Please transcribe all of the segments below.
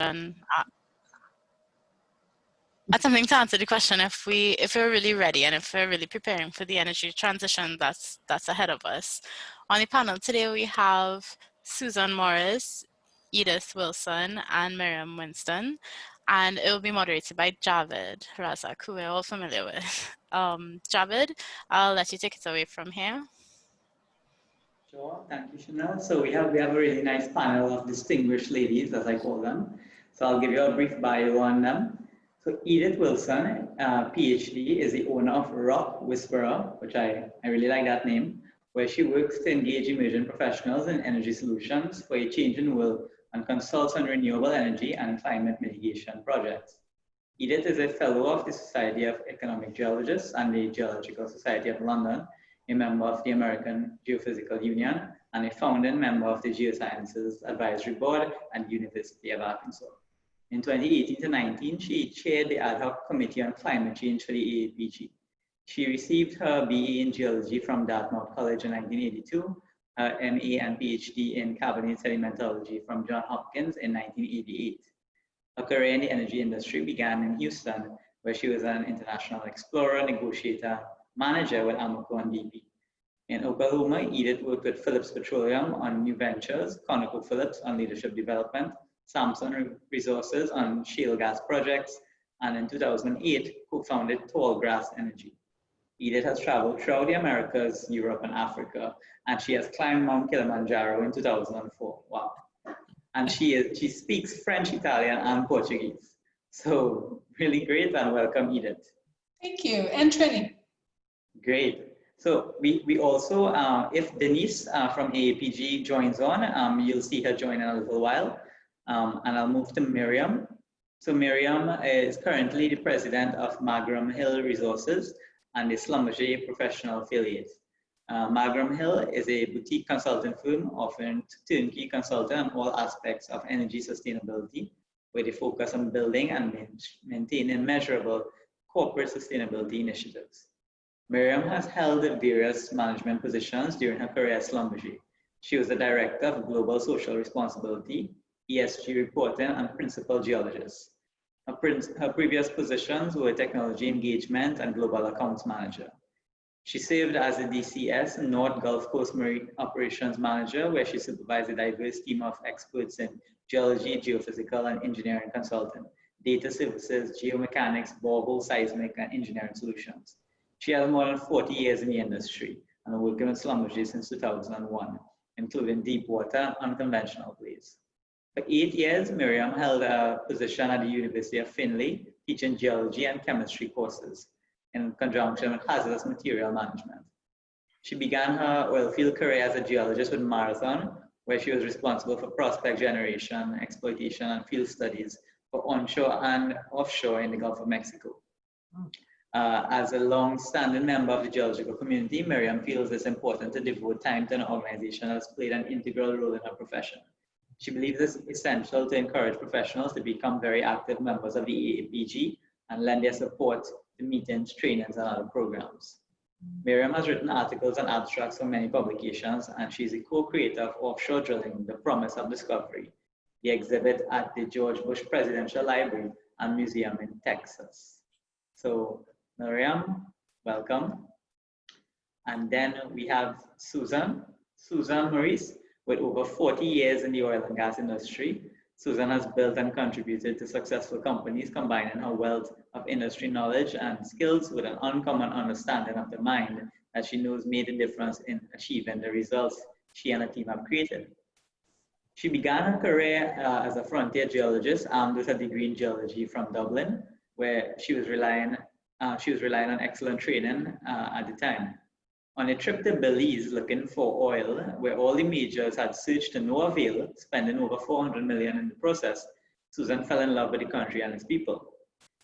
attempting to answer the question if we're really ready and if we're really preparing for the energy transition that's ahead of us. On the panel today we have Susan Morrice, Edith Wilson, and Miriam Winsten, and it will be moderated by Javed Razak, who we're all familiar with. Javed, I'll let you take it away from here. Sure, thank you, Chanel. So we have a really nice panel of distinguished ladies, as I call them. So I'll give you a brief bio on them. So Edith Wilson, PhD, is the owner of Rock Whisperer, which I really like that name, where she works to engage emerging professionals in energy solutions for a changing world and consults on renewable energy and climate mitigation projects. Edith is a fellow of the Society of Economic Geologists and the Geological Society of London, a member of the American Geophysical Union, and a founding member of the Geosciences Advisory Board at the University of Arkansas. In 2018 to 19, she chaired the Ad Hoc Committee on Climate Change for the AAPG. She received her BA in Geology from Dartmouth College in 1982, her MA and PhD in Carbonate Sedimentology from Johns Hopkins in 1988. Her career in the energy industry began in Houston, where she was an international explorer, negotiator, manager with Amoco and BP. In Oklahoma, Edith worked with Phillips Petroleum on new ventures, ConocoPhillips on leadership development, Samson Resources on shale gas projects, and in 2008, co-founded Tallgrass Energy. Edith has traveled throughout the Americas, Europe, and Africa, and she has climbed Mount Kilimanjaro in 2004. Wow. And she speaks French, Italian, and Portuguese. So really great, and welcome, Edith. Thank you, and Trini. Great. So we also, if Denise from AAPG joins on, you'll see her join in a little while. And I'll move to Miriam. So Miriam is currently the president of Mangrum Hill Resources and the Schlumberger professional affiliate. Mangrum Hill is a boutique consulting firm offering turnkey consulting on all aspects of energy sustainability, with a focus on building and maintaining measurable corporate sustainability initiatives. Miriam has held various management positions during her career at Schlumberger. She was the director of global social responsibility, ESG reporting, and principal geologist. Her previous positions were technology engagement and global accounts manager. She served as the DCS North Gulf Coast Marine Operations Manager, where she supervised a diverse team of experts in geology, geophysical, and engineering consulting, data services, geomechanics, borehole seismic, and engineering solutions. She has more than 40 years in the industry and working with Schlumberger since 2001, including deep water and unconventional plays. For 8 years, Miriam held a position at the University of Findlay, teaching geology and chemistry courses in conjunction with hazardous material management. She began her oilfield career as a geologist with Marathon, where she was responsible for prospect generation, exploitation, and field studies for onshore and offshore in the Gulf of Mexico. As a long-standing member of the geological community, Miriam feels it's important to devote time to an organization that has played an integral role in her profession. She believes it's essential to encourage professionals to become very active members of the AAPG and lend their support to meetings, trainings, and other programs. Miriam has written articles and abstracts for many publications, and she's a co-creator of Offshore Drilling, The Promise of Discovery, the exhibit at the George Bush Presidential Library and Museum in Texas. So, Miriam, welcome. And then we have Susan Morrice, with over 40 years in the oil and gas industry. Susan has built and contributed to successful companies, combining her wealth of industry knowledge and skills with an uncommon understanding of the mind that she knows made a difference in achieving the results she and her team have created. She began her career as a frontier geologist armed with a degree in geology from Dublin, where she was relying on excellent training at the time. On a trip to Belize looking for oil, where all the majors had searched to no avail, spending over $400 million in the process, Susan fell in love with the country and its people.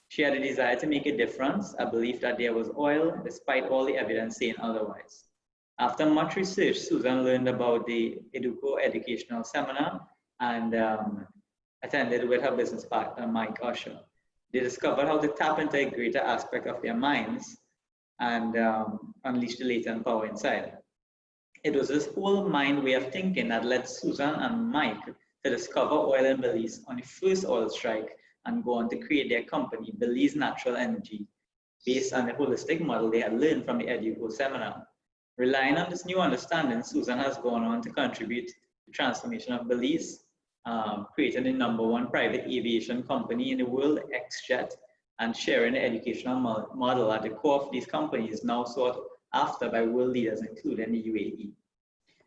She had a desire to make a difference, a belief that there was oil, despite all the evidence saying otherwise. After much research, Susan learned about the Educo Educational Seminar and attended with her business partner, Mike Usher. They discovered how to tap into a greater aspect of their minds and unleash the latent power inside. It was this whole mind way of thinking that led Susan and Mike to discover oil in Belize on the first oil strike and go on to create their company, Belize Natural Energy, based on the holistic model they had learned from the EduCo seminar. Relying on this new understanding, Susan has gone on to contribute to the transformation of Belize, creating the #1 private aviation company in the world, XJet, and sharing the educational model at the core of these companies now sought after by world leaders, including the UAE.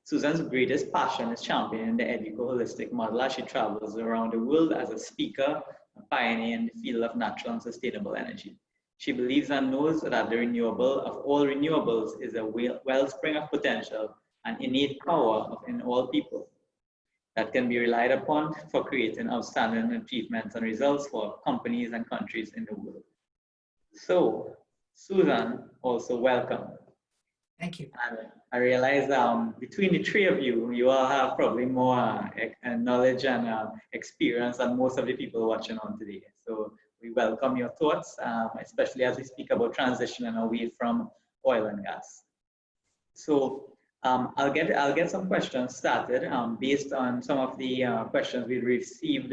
Susan's greatest passion is championing the EduCo holistic model as she travels around the world as a speaker, a pioneer in the field of natural and sustainable energy. She believes and knows that the renewable of all renewables is a wellspring of potential and innate power in all people that can be relied upon for creating outstanding achievements and results for companies and countries in the world. So, Susan, also welcome. Thank you. And I realize between the three of you, you all have probably more knowledge and experience than most of the people watching on today. So we welcome your thoughts, especially as we speak about transitioning away from oil and gas. So I'll get some questions started based on some of the questions we received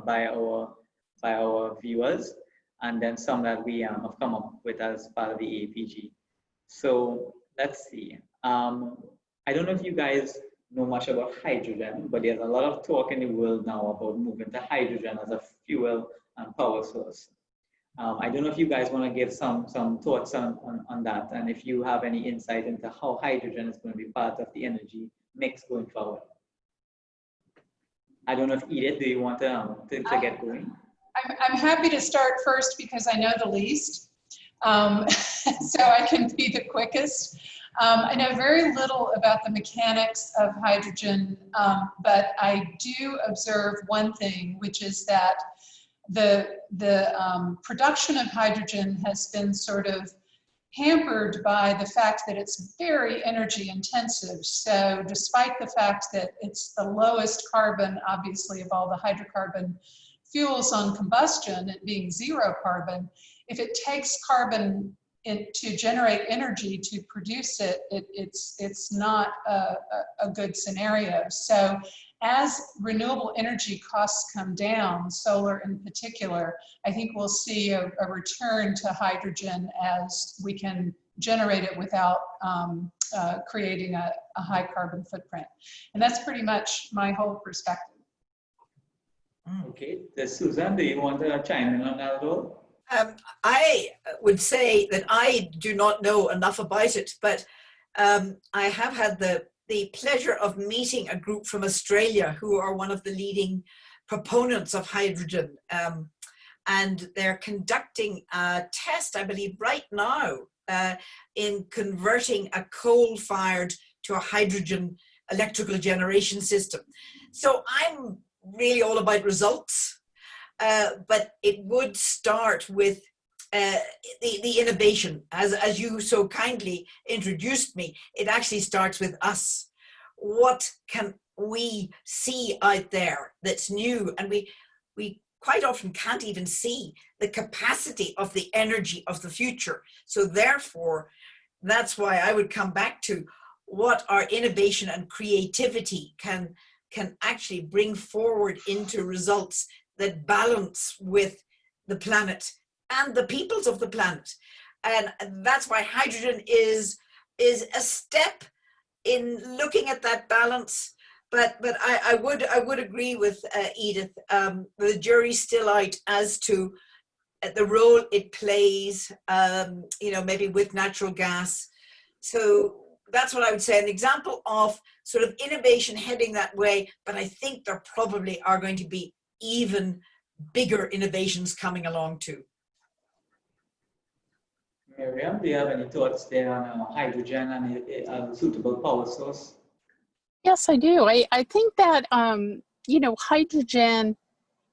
by our viewers, and then some that we have come up with as part of the AAPG. So let's see. I don't know if you guys know much about hydrogen, but there's a lot of talk in the world now about moving to hydrogen as a fuel and power source. I don't know if you guys want to give some thoughts on that, and if you have any insight into how hydrogen is going to be part of the energy mix going forward. I don't know if Edith, do you want to get going? I'm happy to start first because I know the least, so I can be the quickest. I know very little about the mechanics of hydrogen, but I do observe one thing, which is that the production of hydrogen has been sort of hampered by the fact that it's very energy intensive. So despite the fact that it's the lowest carbon, obviously, of all the hydrocarbon fuels on combustion, it being zero carbon, if it takes carbon to generate energy to produce it, it's not a good scenario. So as renewable energy costs come down, solar in particular, I think we'll see a return to hydrogen as we can generate it without creating a high carbon footprint. And that's pretty much my whole perspective. Okay, Susan, do you want to chime in on that at all? I would say that I do not know enough about it, but I have had the pleasure of meeting a group from Australia who are one of the leading proponents of hydrogen. And they're conducting a test, I believe, right now in converting a coal-fired to a hydrogen electrical generation system. So I'm really all about results. But it would start with the innovation. As you so kindly introduced me, it actually starts with us. What can we see out there that's new? And we quite often can't even see the capacity of the energy of the future. So therefore, that's why I would come back to what our innovation and creativity can actually bring forward into results that balance with the planet and the peoples of the planet. And that's why hydrogen is a step in looking at that balance. But I would agree with Edith. The jury's still out as to the role it plays, you know, maybe with natural gas. So that's what I would say, an example of sort of innovation heading that way, but I think there probably are going to be even bigger innovations coming along too. Miriam, do you have any thoughts there on hydrogen and a suitable power source? Yes, I do. I think that, you know, hydrogen,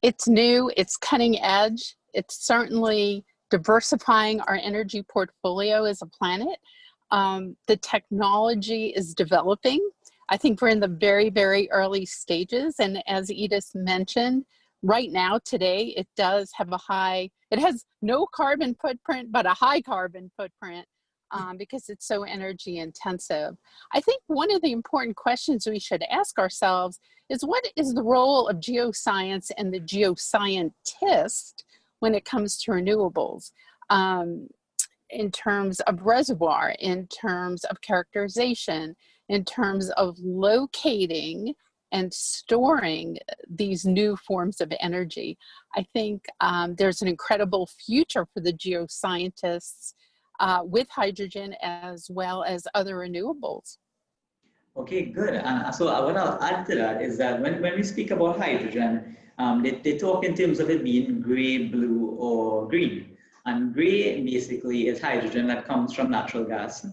it's new, it's cutting edge. It's certainly diversifying our energy portfolio as a planet. The technology is developing. I think we're in the very, very early stages. And as Edith mentioned, right now, today, it does have it has no carbon footprint, but a high carbon footprint. because it's so energy intensive. I think one of the important questions we should ask ourselves is, what is the role of geoscience and the geoscientist when it comes to renewables? In terms of reservoir, in terms of characterization, in terms of locating and storing these new forms of energy. I think there's an incredible future for the geoscientists with hydrogen as well as other renewables. Okay, good. So what I'll add to that is that when we speak about hydrogen, they talk in terms of it being gray, blue, or green. And gray basically is hydrogen that comes from natural gas.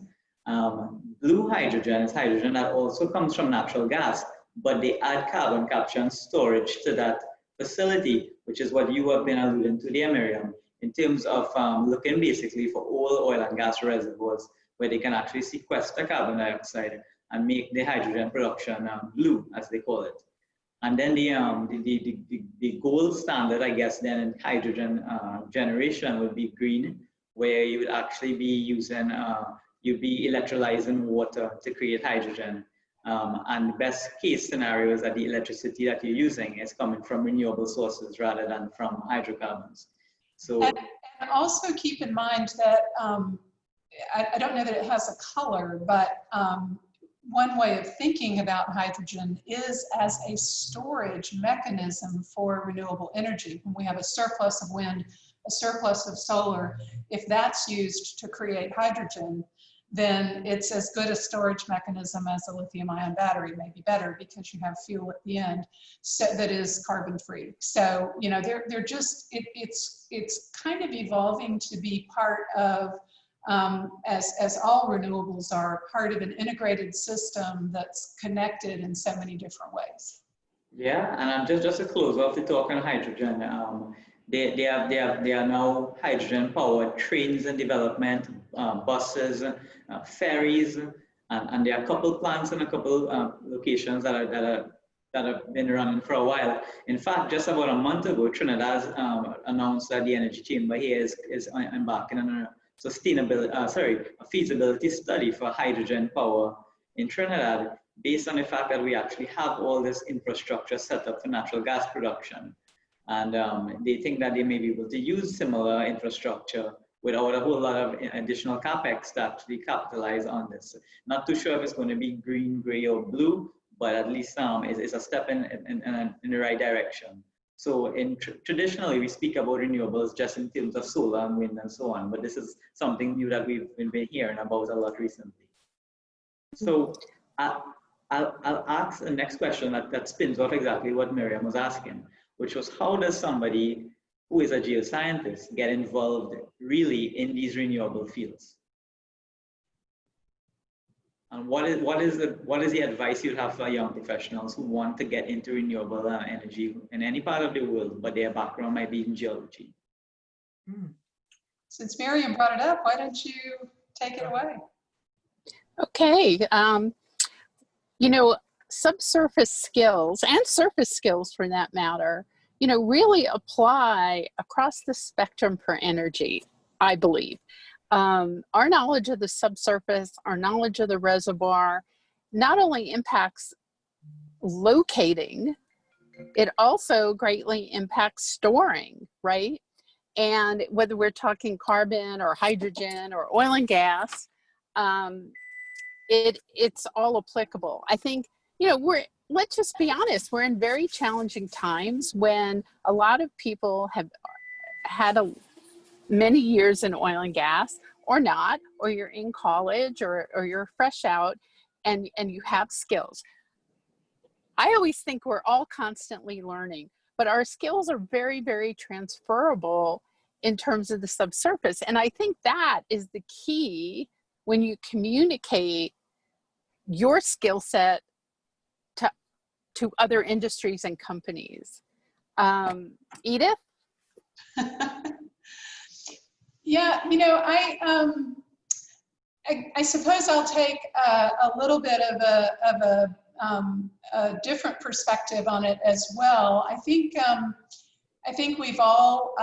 Blue hydrogen is hydrogen that also comes from natural gas, but they add carbon capture and storage to that facility, which is what you have been alluding to there, Miriam, in terms of looking basically for all oil and gas reservoirs where they can actually sequester carbon dioxide and make the hydrogen production blue, as they call it. And then the gold standard, I guess, then in hydrogen generation would be green, where you would actually be using, you'd be electrolyzing water to create hydrogen. And the best case scenario is that the electricity that you're using is coming from renewable sources rather than from hydrocarbons. So, and also keep in mind that, I don't know that it has a color, but one way of thinking about hydrogen is as a storage mechanism for renewable energy. When we have a surplus of wind, a surplus of solar, if that's used to create hydrogen, then it's as good a storage mechanism as a lithium-ion battery, maybe better, because you have fuel at the end, so that is carbon-free. So, you know, they're just, it's kind of evolving to be part of, as all renewables are, part of an integrated system that's connected in so many different ways. yeah, and just to close off the talk on hydrogen, they are now hydrogen-powered trains in development, buses, ferries, and there are a couple plants in a couple locations that have been running for a while. In fact, just about a month ago, Trinidad announced that the Energy Chamber here is embarking on a a feasibility study for hydrogen power in Trinidad, based on the fact that we actually have all this infrastructure set up for natural gas production. And they think that they may be able to use similar infrastructure without a whole lot of additional capex to actually capitalize on this. Not too sure if it's going to be green, gray, or blue, but at least it's a step in the right direction. So traditionally, we speak about renewables just in terms of solar and wind and so on, but this is something new that we've been hearing about a lot recently. So I'll ask the next question that spins off exactly what Miriam was asking, which was, how does somebody who is a geoscientist get involved really in these renewable fields? And what is the advice you'd have for young professionals who want to get into renewable energy in any part of the world, but their background might be in geology? Since Miriam brought it up, why don't you take it away? Okay, you know, subsurface skills and surface skills for that matter, you know, really apply across the spectrum for energy, I believe. Our knowledge of the subsurface, our knowledge of the reservoir, not only impacts locating, it also greatly impacts storing, right? And whether we're talking carbon or hydrogen or oil and gas, it's all applicable. I think, you know, let's just be honest, we're in very challenging times when a lot of people have had many years in oil and gas, or not, or you're in college, or you're fresh out and you have skills. I always think we're all constantly learning, but our skills are very, very transferable in terms of the subsurface. And I think that is the key when you communicate your skill set to other industries and companies. Edith? Yeah, you know, I suppose I'll take a little bit of a different perspective on it as well. I think I think we've all,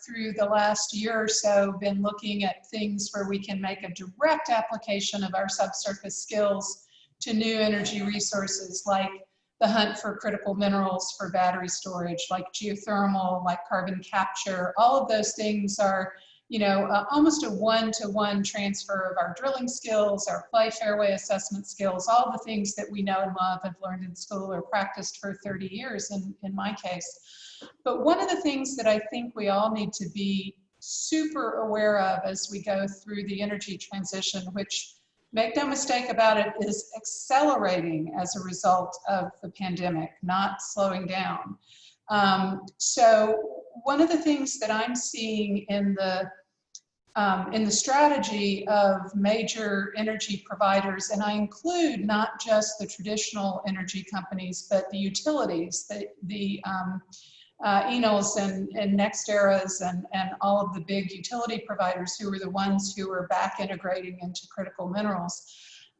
through the last year or so, been looking at things where we can make a direct application of our subsurface skills to new energy resources, like the hunt for critical minerals for battery storage, like geothermal, like carbon capture. All of those things are, you know, almost a one-to-one transfer of our drilling skills, our play fairway assessment skills, all the things that we know and love, have learned in school or practiced for 30 years in my case. But one of the things that I think we all need to be super aware of as we go through the energy transition, which, make no mistake about it, is accelerating as a result of the pandemic, not slowing down. So one of the things that I'm seeing in the strategy of major energy providers, and I include not just the traditional energy companies, but the utilities, the Enels and NextEras and all of the big utility providers who are the ones who are back integrating into critical minerals.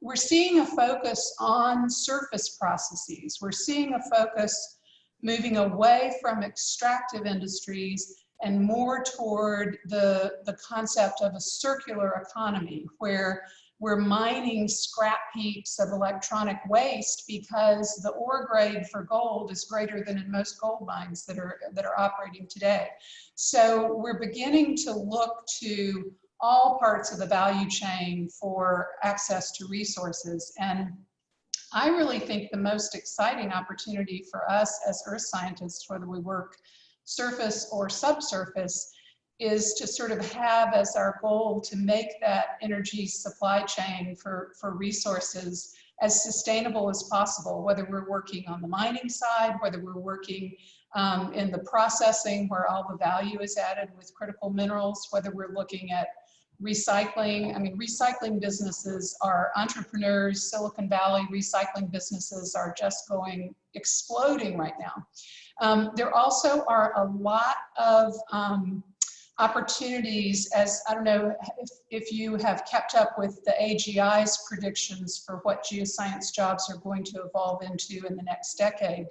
We're seeing a focus on surface processes. We're seeing a focus moving away from extractive industries and more toward the concept of a circular economy, where we're mining scrap heaps of electronic waste because the ore grade for gold is greater than in most gold mines that are operating today. So we're beginning to look to all parts of the value chain for access to resources. And I really think the most exciting opportunity for us as earth scientists, whether we work surface or subsurface, is to sort of have as our goal to make that energy supply chain for resources as sustainable as possible, whether we're working on the mining side, whether we're working in the processing where all the value is added with critical minerals, whether we're looking at recycling. I mean, recycling businesses are entrepreneurs. Silicon Valley recycling businesses are just exploding right now. There also are a lot of opportunities, as I don't know if you have kept up with the AGI's predictions for what geoscience jobs are going to evolve into in the next decade,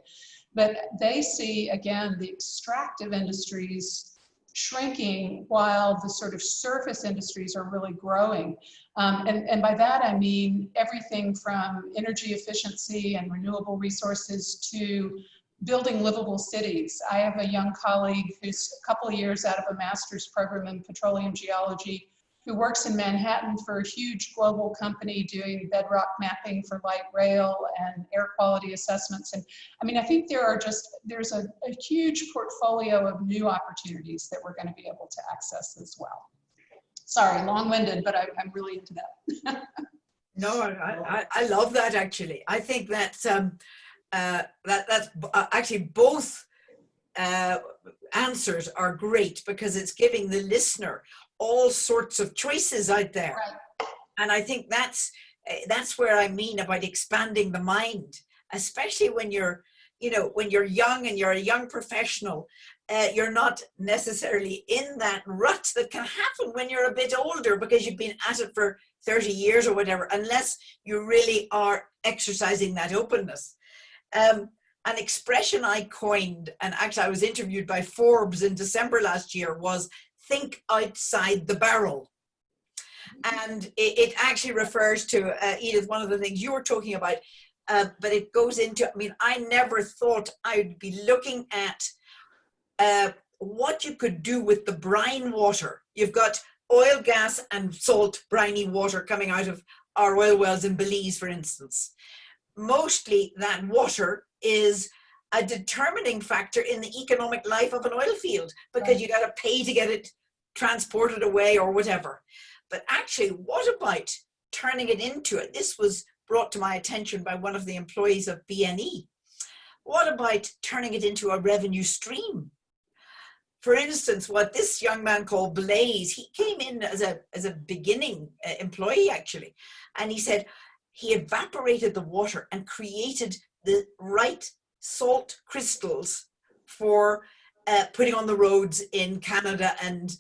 but they see, again, the extractive industries shrinking while the sort of surface industries are really growing. And by that I mean everything from energy efficiency and renewable resources to building livable cities. I have a young colleague who's a couple of years out of a master's program in petroleum geology, who works in Manhattan for a huge global company doing bedrock mapping for light rail and air quality assessments. And I mean, I think there's a huge portfolio of new opportunities that we're going to be able to access as well. Sorry, long-winded, but I'm really into that. No, I love that, actually. I think that's actually both answers are great, because it's giving the listener all sorts of choices out there. Right. And I think that's where I mean about expanding the mind, especially when you're young and you're a young professional. You're not necessarily in that rut that can happen when you're a bit older, because you've been at it for 30 years or whatever, unless you really are exercising that openness. An expression I coined, and actually I was interviewed by Forbes in December last year, was think outside the barrel. And it actually refers to, Edith, one of the things you were talking about, but it goes into, I mean, I never thought I'd be looking at what you could do with the brine water. You've got oil, gas and salt, briny water coming out of our oil wells in Belize, for instance. Mostly that water is a determining factor in the economic life of an oil field, because right. You got to pay to get it transported away or whatever. But actually, what about turning it into it? This was brought to my attention by one of the employees of BNE. What about turning it into a revenue stream? For instance, what this young man called Belize, he came in as a beginning employee, actually, and he said he evaporated the water and created the right salt crystals for putting on the roads in Canada and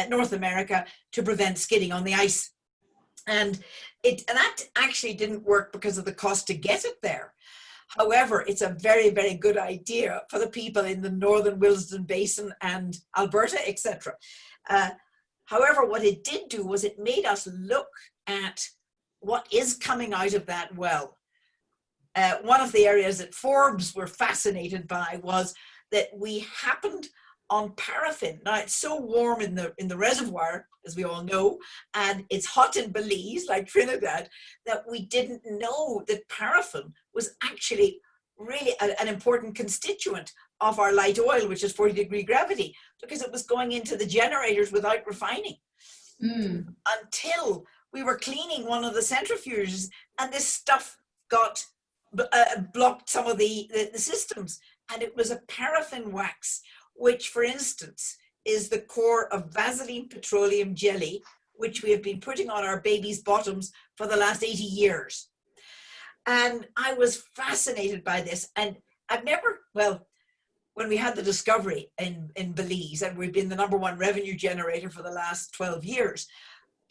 North America to prevent skidding on the ice. And that actually didn't work because of the cost to get it there. However, it's a very, very good idea for the people in the Northern Williston Basin and Alberta, etc. However, what it did do was it made us look at what is coming out of that well. One of the areas that Forbes were fascinated by was that we happened on paraffin. Now it's so warm in the reservoir, as we all know, and it's hot in Belize, like Trinidad, that we didn't know that paraffin was actually really an important constituent of our light oil, which is 40-degree gravity, because it was going into the generators without refining. Until we were cleaning one of the centrifuges and this stuff got blocked some of the systems, and it was a paraffin wax, which, for instance, is the core of Vaseline petroleum jelly, which we have been putting on our babies' bottoms for the last 80 years. And I was fascinated by this. And I've never, well, when we had the discovery in Belize, and we've been the #1 revenue generator for the last 12 years,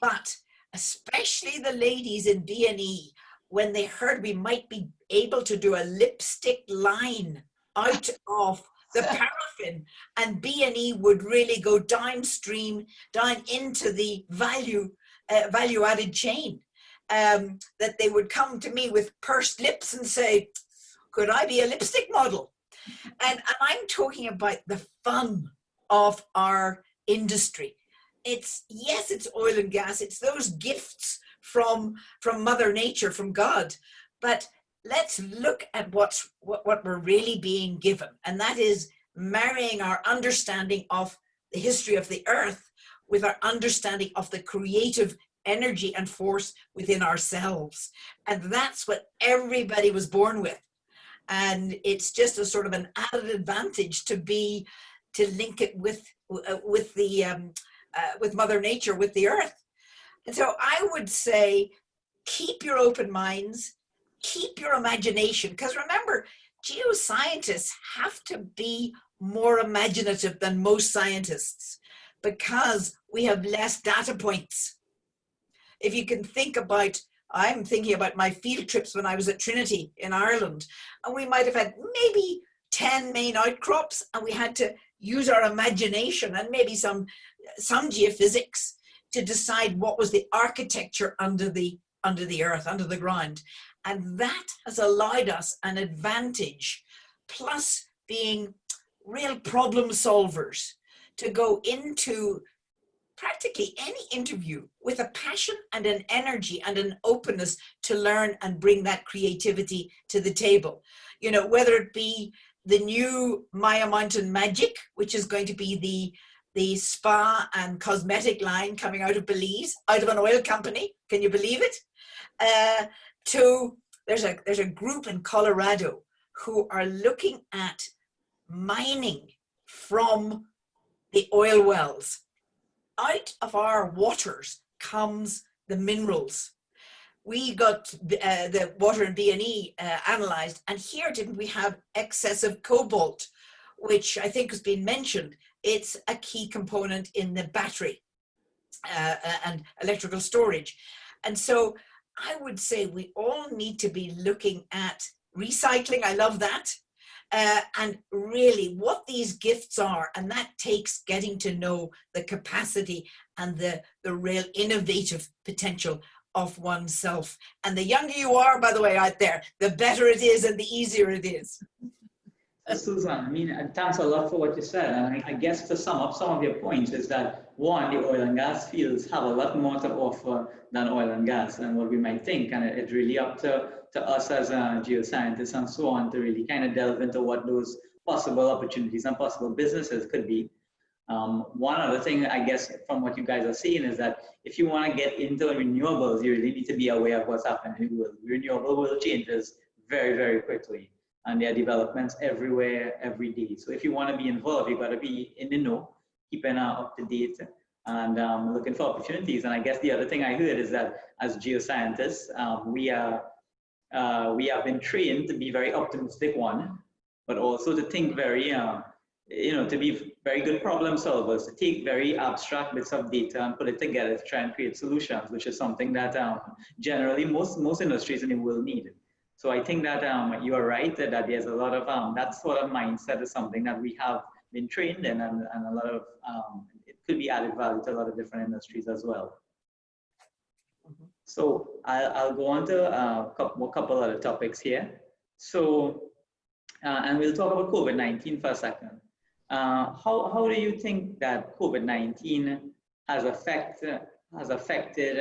but especially the ladies in B&E, when they heard we might be able to do a lipstick line out of the paraffin, and B&E would really go downstream, down into the value added chain, that they would come to me with pursed lips and say, could I be a lipstick model? And I'm talking about the fun of our industry. It's, yes, it's oil and gas. It's those gifts from Mother Nature, from God. But let's look at what we're really being given. And that is marrying our understanding of the history of the earth with our understanding of the creative energy and force within ourselves. And that's what everybody was born with. And it's just a sort of an added advantage to link it with Mother Nature, with the earth. And so I would say, keep your open minds, keep your imagination, because remember, geoscientists have to be more imaginative than most scientists because we have less data points. If you can think about, I'm thinking about my field trips when I was at Trinity in Ireland, and we might have had maybe 10 main outcrops, and we had to use our imagination and maybe some geophysics to decide what was the architecture under the earth, under the ground. And that has allowed us an advantage, plus being real problem solvers, to go into practically any interview with a passion and an energy and an openness to learn and bring that creativity to the table. You know, whether it be the new Maya Mountain Magic, which is going to be the spa and cosmetic line coming out of Belize, out of an oil company, can you believe it? There's a group in Colorado who are looking at mining from the oil wells. Out of our waters comes the minerals. We got the water in B&E analysed, and here didn't we have excessive cobalt, which I think has been mentioned. It's a key component in the battery and electrical storage. And so I would say we all need to be looking at recycling. I love that. And really what these gifts are, and that takes getting to know the capacity and the real innovative potential of oneself. And the younger you are, by the way, out there, the better it is and the easier it is. Susan, I mean, thanks a lot for what you said. And I guess to sum up some of your points is that, one, the oil and gas fields have a lot more to offer than oil and gas and what we might think. And it's really up to us as geoscientists and so on to really kind of delve into what those possible opportunities and possible businesses could be. One other thing, I guess, from what you guys are saying is that if you want to get into renewables, you really need to be aware of what's happening in the world. Renewable world changes very, very quickly. And there are developments everywhere, every day. So if you want to be involved, you've got to be in the know, keeping up to date and looking for opportunities. And I guess the other thing I heard is that as geoscientists, we have been trained to be very optimistic, one, but also to think very, to be very good problem solvers, to take very abstract bits of data and put it together to try and create solutions, which is something that generally most industries in the world need. So I think that you are right that there's a lot of that sort of mindset is something that we have been trained in, and a lot of it could be added value to a lot of different industries as well. So I'll go on to a couple other topics here. So and we'll talk about COVID-19 for a second. How do you think that COVID-19 has affected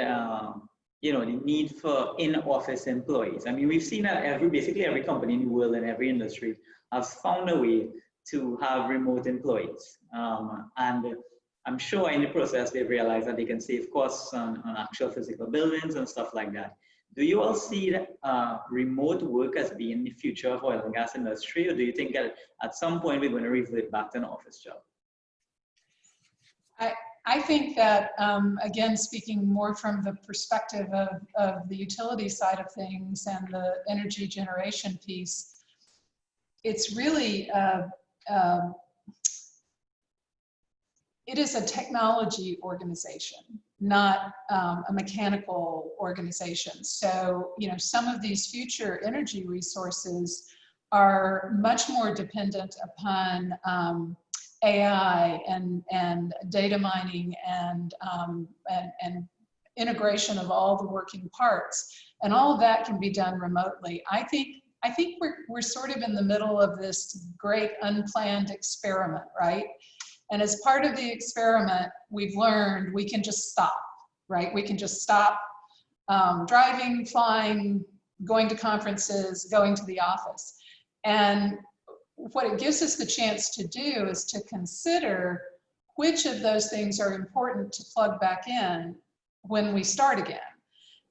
you know, the need for in-office employees? I mean, we've seen that basically every company in the world and every industry has found a way to have remote employees. And I'm sure in the process they've realized that they can save costs on actual physical buildings and stuff like that. Do you all see remote work as being the future of oil and gas industry, or do you think that at some point we're going to revert back to an office job? I think that, again, speaking more from the perspective of the utility side of things and the energy generation piece, it's really, it is a technology organization, not a mechanical organization. So, you know, some of these future energy resources are much more dependent upon AI and data mining and integration of all the working parts, and all of that can be done remotely. I think we're sort of in the middle of this great unplanned experiment, right? And as part of the experiment, we've learned we can just stop, right? We can just stop driving, flying, going to conferences, going to the office. And what it gives us the chance to do is to consider which of those things are important to plug back in when we start again.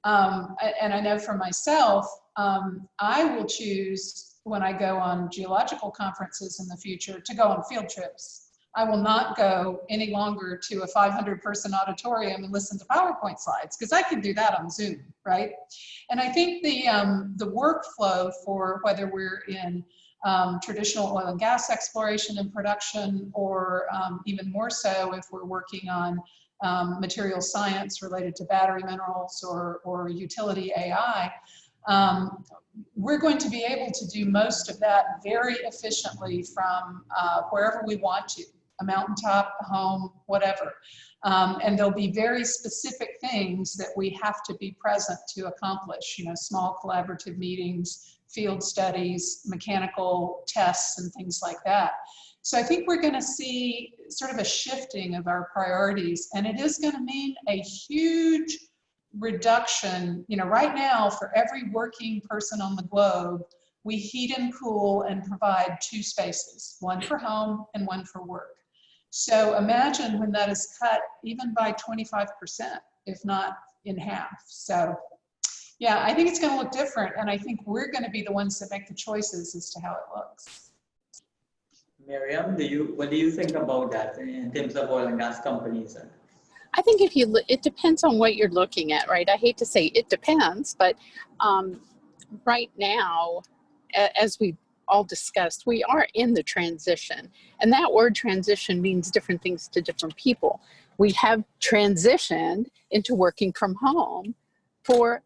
And I know for myself, I will choose when I go on geological conferences in the future to go on field trips. I will not go any longer to a 500-person auditorium and listen to PowerPoint slides, because I can do that on Zoom, right? And I think the workflow for whether we're in traditional oil and gas exploration and production, or even more so if we're working on material science related to battery minerals or utility AI, we're going to be able to do most of that very efficiently from wherever we want to, a mountaintop, a home, whatever. And there'll be very specific things that we have to be present to accomplish, you know, small collaborative meetings, field studies, mechanical tests, and things like that. So I think we're going to see sort of a shifting of our priorities, and it is going to mean a huge reduction. You know, right now, for every working person on the globe, we heat and cool and provide 2 spaces, one for home and one for work. So imagine when that is cut even by 25%, if not in half. So yeah, I think it's going to look different, and I think we're going to be the ones that make the choices as to how it looks. Miriam, what do you think about that in terms of oil and gas companies? I think if you it depends on what you're looking at, right? I hate to say it depends, but right now, as we all discussed, we are in the transition, and that word transition means different things to different people. We have transitioned into working from home for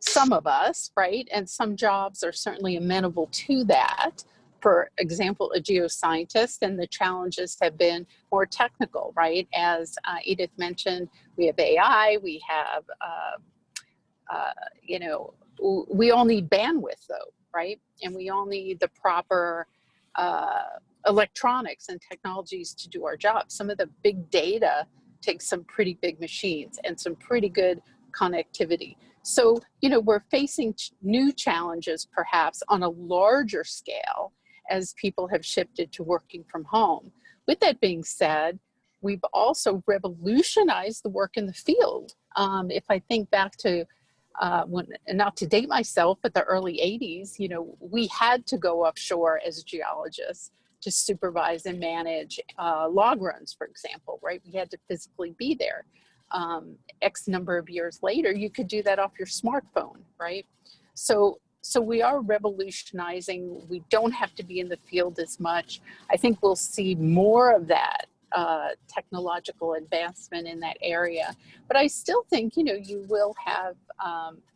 some of us, right? And some jobs are certainly amenable to that. For example, a geoscientist, and the challenges have been more technical, right? As Edith mentioned, we have AI, we have, you know, we all need bandwidth though, right? And we all need the proper electronics and technologies to do our job. Some of the big data takes some pretty big machines and some pretty good connectivity. So, you know, we're facing new challenges perhaps on a larger scale as people have shifted to working from home. With that being said, we've also revolutionized the work in the field. If I think back to, not to date myself, but the early 80s, you know, we had to go offshore as geologists to supervise and manage log runs, for example, right? We had to physically be there. X number of years later, you could do that off your smartphone, right? So we are revolutionizing. We don't have to be in the field as much. I think we'll see more of that technological advancement in that area. But I still think, you know, you will have,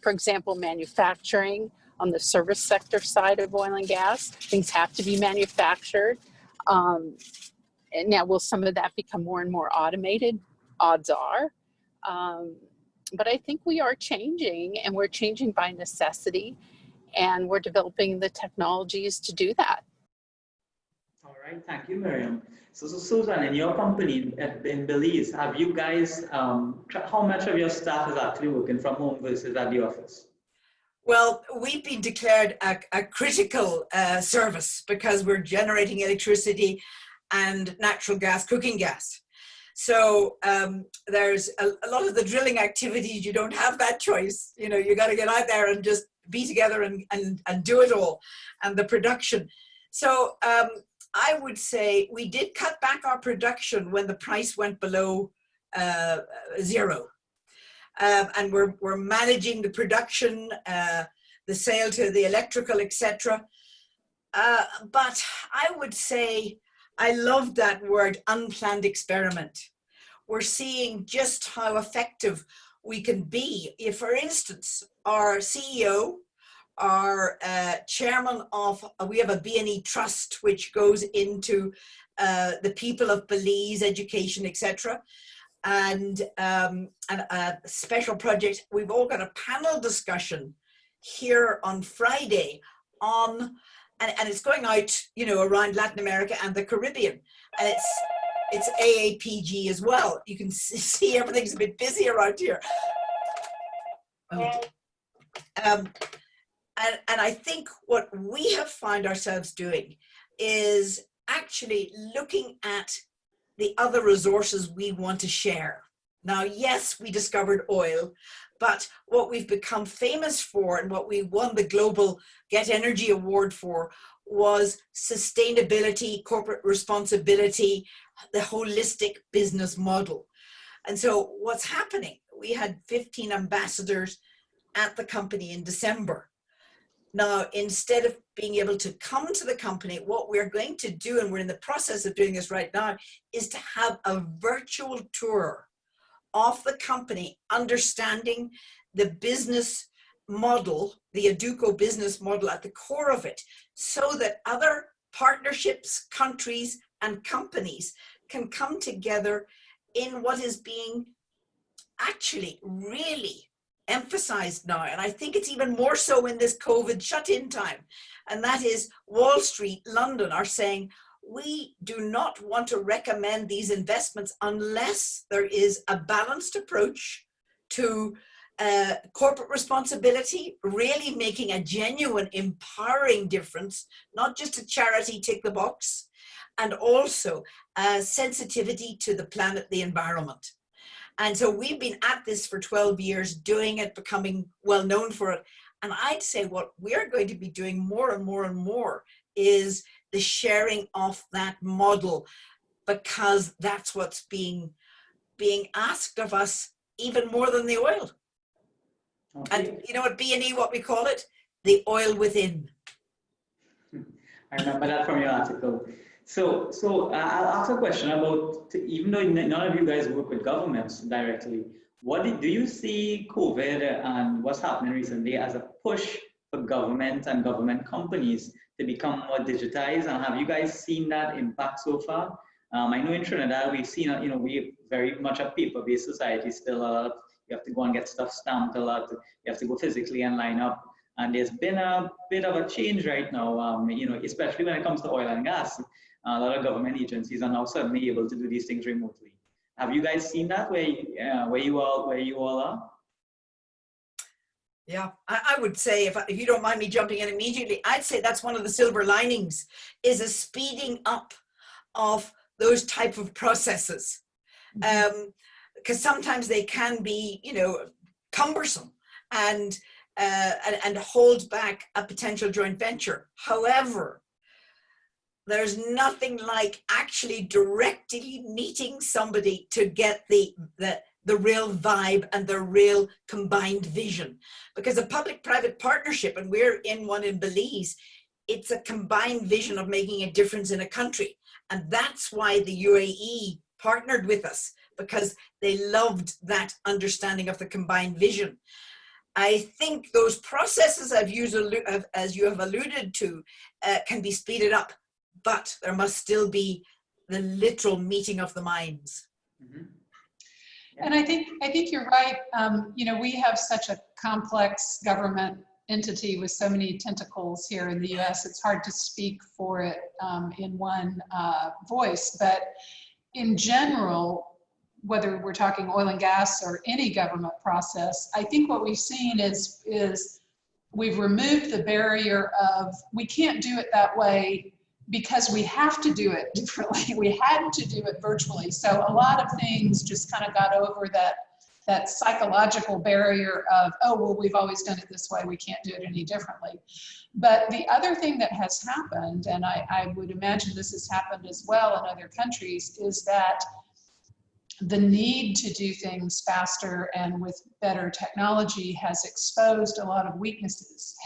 for example, manufacturing on the service sector side of oil and gas. Things have to be manufactured. And now, will some of that become more and more automated? Odds are. But I think we are changing, and we're changing by necessity, and we're developing the technologies to do that. All right, thank you, Miriam. So Susan, in your company in Belize, have you guys, how much of your staff is actually working from home versus at the office? Well, we've been declared a critical service because we're generating electricity and natural gas, cooking gas. So there's a lot of the drilling activities, you don't have that choice. You know, you got to get out there and just be together and do it all, and the production. So I would say we did cut back our production when the price went below zero. And we're managing the production, the sale to the electrical, etc. But I would say, I love that word, unplanned experiment. We're seeing just how effective we can be. If, for instance, our CEO, our chairman of, we have a B&E trust which goes into the people of Belize, education, etc. And a special project. We've all got a panel discussion here on Friday on, and it's going out, you know, around Latin America and the Caribbean, and it's AAPG as well. You can see everything's a bit busy around here. And I think what we have found ourselves doing is actually looking at the other resources we want to share. Now, yes, we discovered oil, but what we've become famous for and what we won the Global Get Energy Award for was sustainability, corporate responsibility, the holistic business model. And so what's happening, we had 15 ambassadors at the company in December. Now, instead of being able to come to the company, what we're going to do, and we're in the process of doing this right now, is to have a virtual tour of the company, understanding the business model, the Aduco business model at the core of it, so that other partnerships, countries, and companies can come together in what is being actually really emphasized now, and I think it's even more so in this COVID shut-in time, and that is Wall Street, London are saying, we do not want to recommend these investments unless there is a balanced approach to corporate responsibility, really making a genuine empowering difference, not just a charity tick the box, and also sensitivity to the planet, the environment. And so we've been at this for 12 years, doing it, becoming well known for it. And I'd say what we're going to be doing more and more and more is the sharing of that model, because that's what's being asked of us even more than the oil. Okay. And you know what B&E, what we call it? The oil within. I remember that from your article. So I'll ask a question about, even though none of you guys work with governments directly, do you see COVID and what's happening recently as a push for government and government companies to become more digitized? And have you guys seen that impact so far? I know in Trinidad, we've seen, you know, we very much a paper-based society still. You have to go and get stuff stamped a lot. You have to go physically and line up. And there's been a bit of a change right now, you know, especially when it comes to oil and gas. A lot of government agencies are now suddenly able to do these things remotely. Have you guys seen that where you all are? Yeah, I would say, if you don't mind me jumping in immediately, I'd say that's one of the silver linings, is a speeding up of those type of processes. Because sometimes they can be, you know, cumbersome and hold back a potential joint venture. However, there's nothing like actually directly meeting somebody to get the real vibe and the real combined vision. Because a public-private partnership, and we're in one in Belize, it's a combined vision of making a difference in a country. And that's why the UAE partnered with us, because they loved that understanding of the combined vision. I think those processes as you have alluded to can be speeded up, but there must still be the literal meeting of the minds. Mm-hmm. Yeah. And I think you're right. You know, we have such a complex government entity with so many tentacles here in the U.S. It's hard to speak for it in one voice, but in general, whether we're talking oil and gas or any government process, I think what we've seen is we've removed the barrier of we can't do it that way because we have to do it differently. We had to do it virtually. So a lot of things just kind of got over that psychological barrier of, oh, well, we've always done it this way, we can't do it any differently. But the other thing that has happened, and I would imagine this has happened as well in other countries, is that the need to do things faster and with better technology has exposed a lot of weaknesses,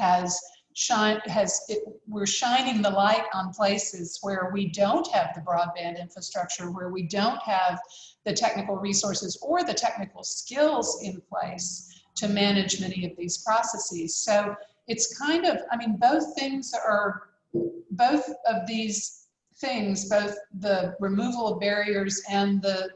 we're shining the light on places where we don't have the broadband infrastructure, where we don't have the technical resources or the technical skills in place to manage many of these processes. So it's kind of, I mean, both of these things, both the removal of barriers and the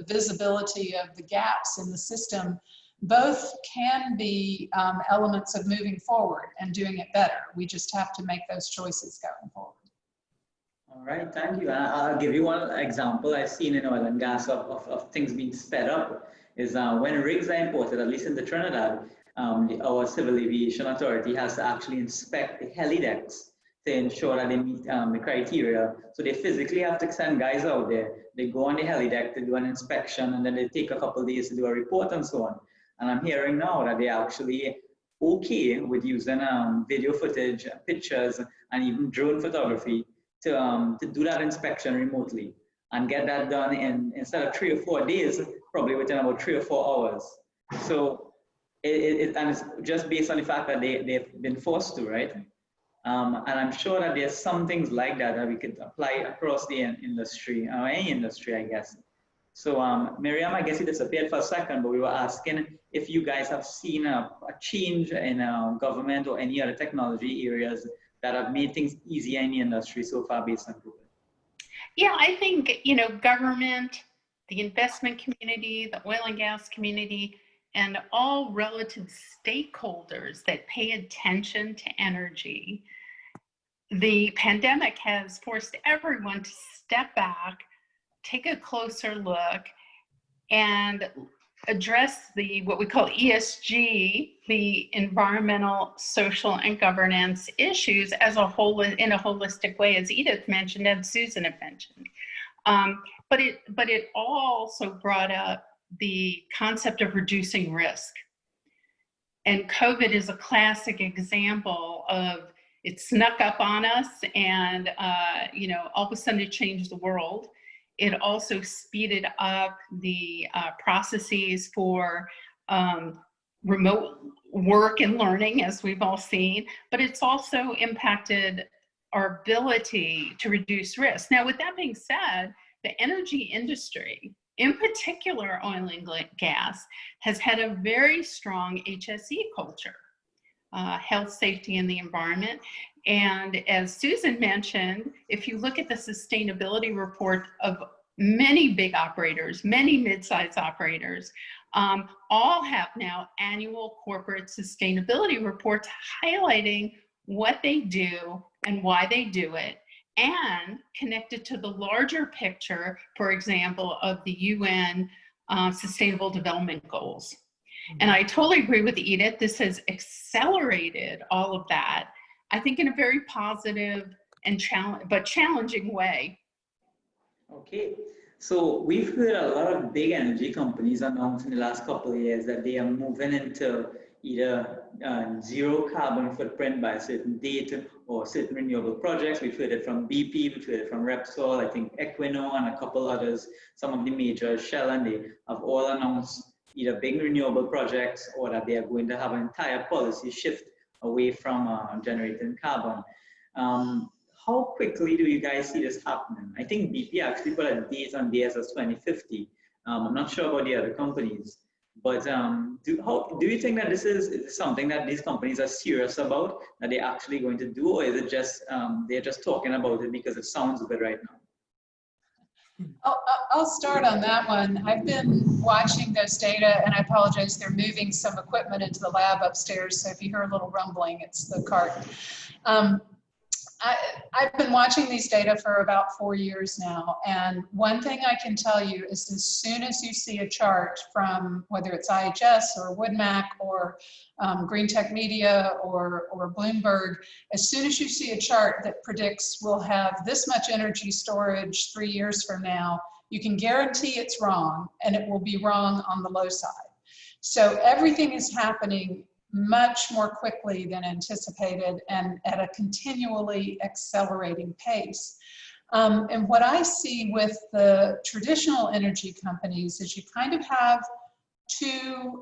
visibility of the gaps in the system, both can be elements of moving forward and doing it better. We just have to make those choices going forward. All right, thank you. I'll give you one example I've seen in oil and gas of things being sped up is when rigs are imported, at least in the Trinidad, our Civil Aviation Authority has to actually inspect the helidecks to ensure that they meet the criteria. So they physically have to send guys out there. They go on the helideck to do an inspection, and then they take a couple of days to do a report and so on. And I'm hearing now that they're actually okay with using video footage, pictures, and even drone photography to do that inspection remotely and get that done in, instead of 3 or 4 days, probably within about 3 or 4 hours. So and it's just based on the fact that they've been forced to, right? And I'm sure that there's some things like that we could apply across the industry, or any industry, I guess. So Miriam, I guess you disappeared for a second, but we were asking if you guys have seen a change in government or any other technology areas that have made things easier in the industry so far based on COVID. Yeah, I think, you know, government, the investment community, the oil and gas community, and all relative stakeholders that pay attention to energy. The pandemic has forced everyone to step back, take a closer look, and address what we call ESG, the environmental, social, and governance issues as a whole, in a holistic way, as Edith mentioned and Susan had mentioned. But it also brought up the concept of reducing risk. And COVID is a classic example of it snuck up on us and, you know, all of a sudden it changed the world. It also speeded up the processes for remote work and learning, as we've all seen, but it's also impacted our ability to reduce risk. Now, with that being said, the energy industry, in particular oil and gas, has had a very strong HSE culture, health, safety, and the environment. And as Susan mentioned, if you look at the sustainability report of many big operators, many mid-sized operators, all have now annual corporate sustainability reports highlighting what they do and why they do it, and connected to the larger picture, for example, of the UN Sustainable Development Goals. And I totally agree with Edith. This has accelerated all of that, I think, in a very positive and challenging way. Okay, so we've heard a lot of big energy companies announce in the last couple of years that they are moving into either zero carbon footprint by a certain date or certain renewable projects. We've heard it from BP, we've heard it from Repsol, I think Equinor and a couple others, some of the majors, Shell, and they have all announced either big renewable projects or that they are going to have an entire policy shift away from generating carbon. How quickly do you guys see this happening? I think BP actually put a date on theirs as 2050. I'm not sure about the other companies. But do you think that this is something that these companies are serious about, that they're actually going to do, or is it just they're just talking about it because it sounds good right now? I'll start on that one. I've been watching those data, and I apologize, they're moving some equipment into the lab upstairs, so if you hear a little rumbling, it's the cart. I've been watching these data for about 4 years now, and one thing I can tell you is as soon as you see a chart from whether it's IHS or WoodMac or Green Tech Media or Bloomberg, as soon as you see a chart that predicts we'll have this much energy storage 3 years from now, you can guarantee it's wrong, and it will be wrong on the low side. So everything is happening much more quickly than anticipated and at a continually accelerating pace. And what I see with the traditional energy companies is you kind of have two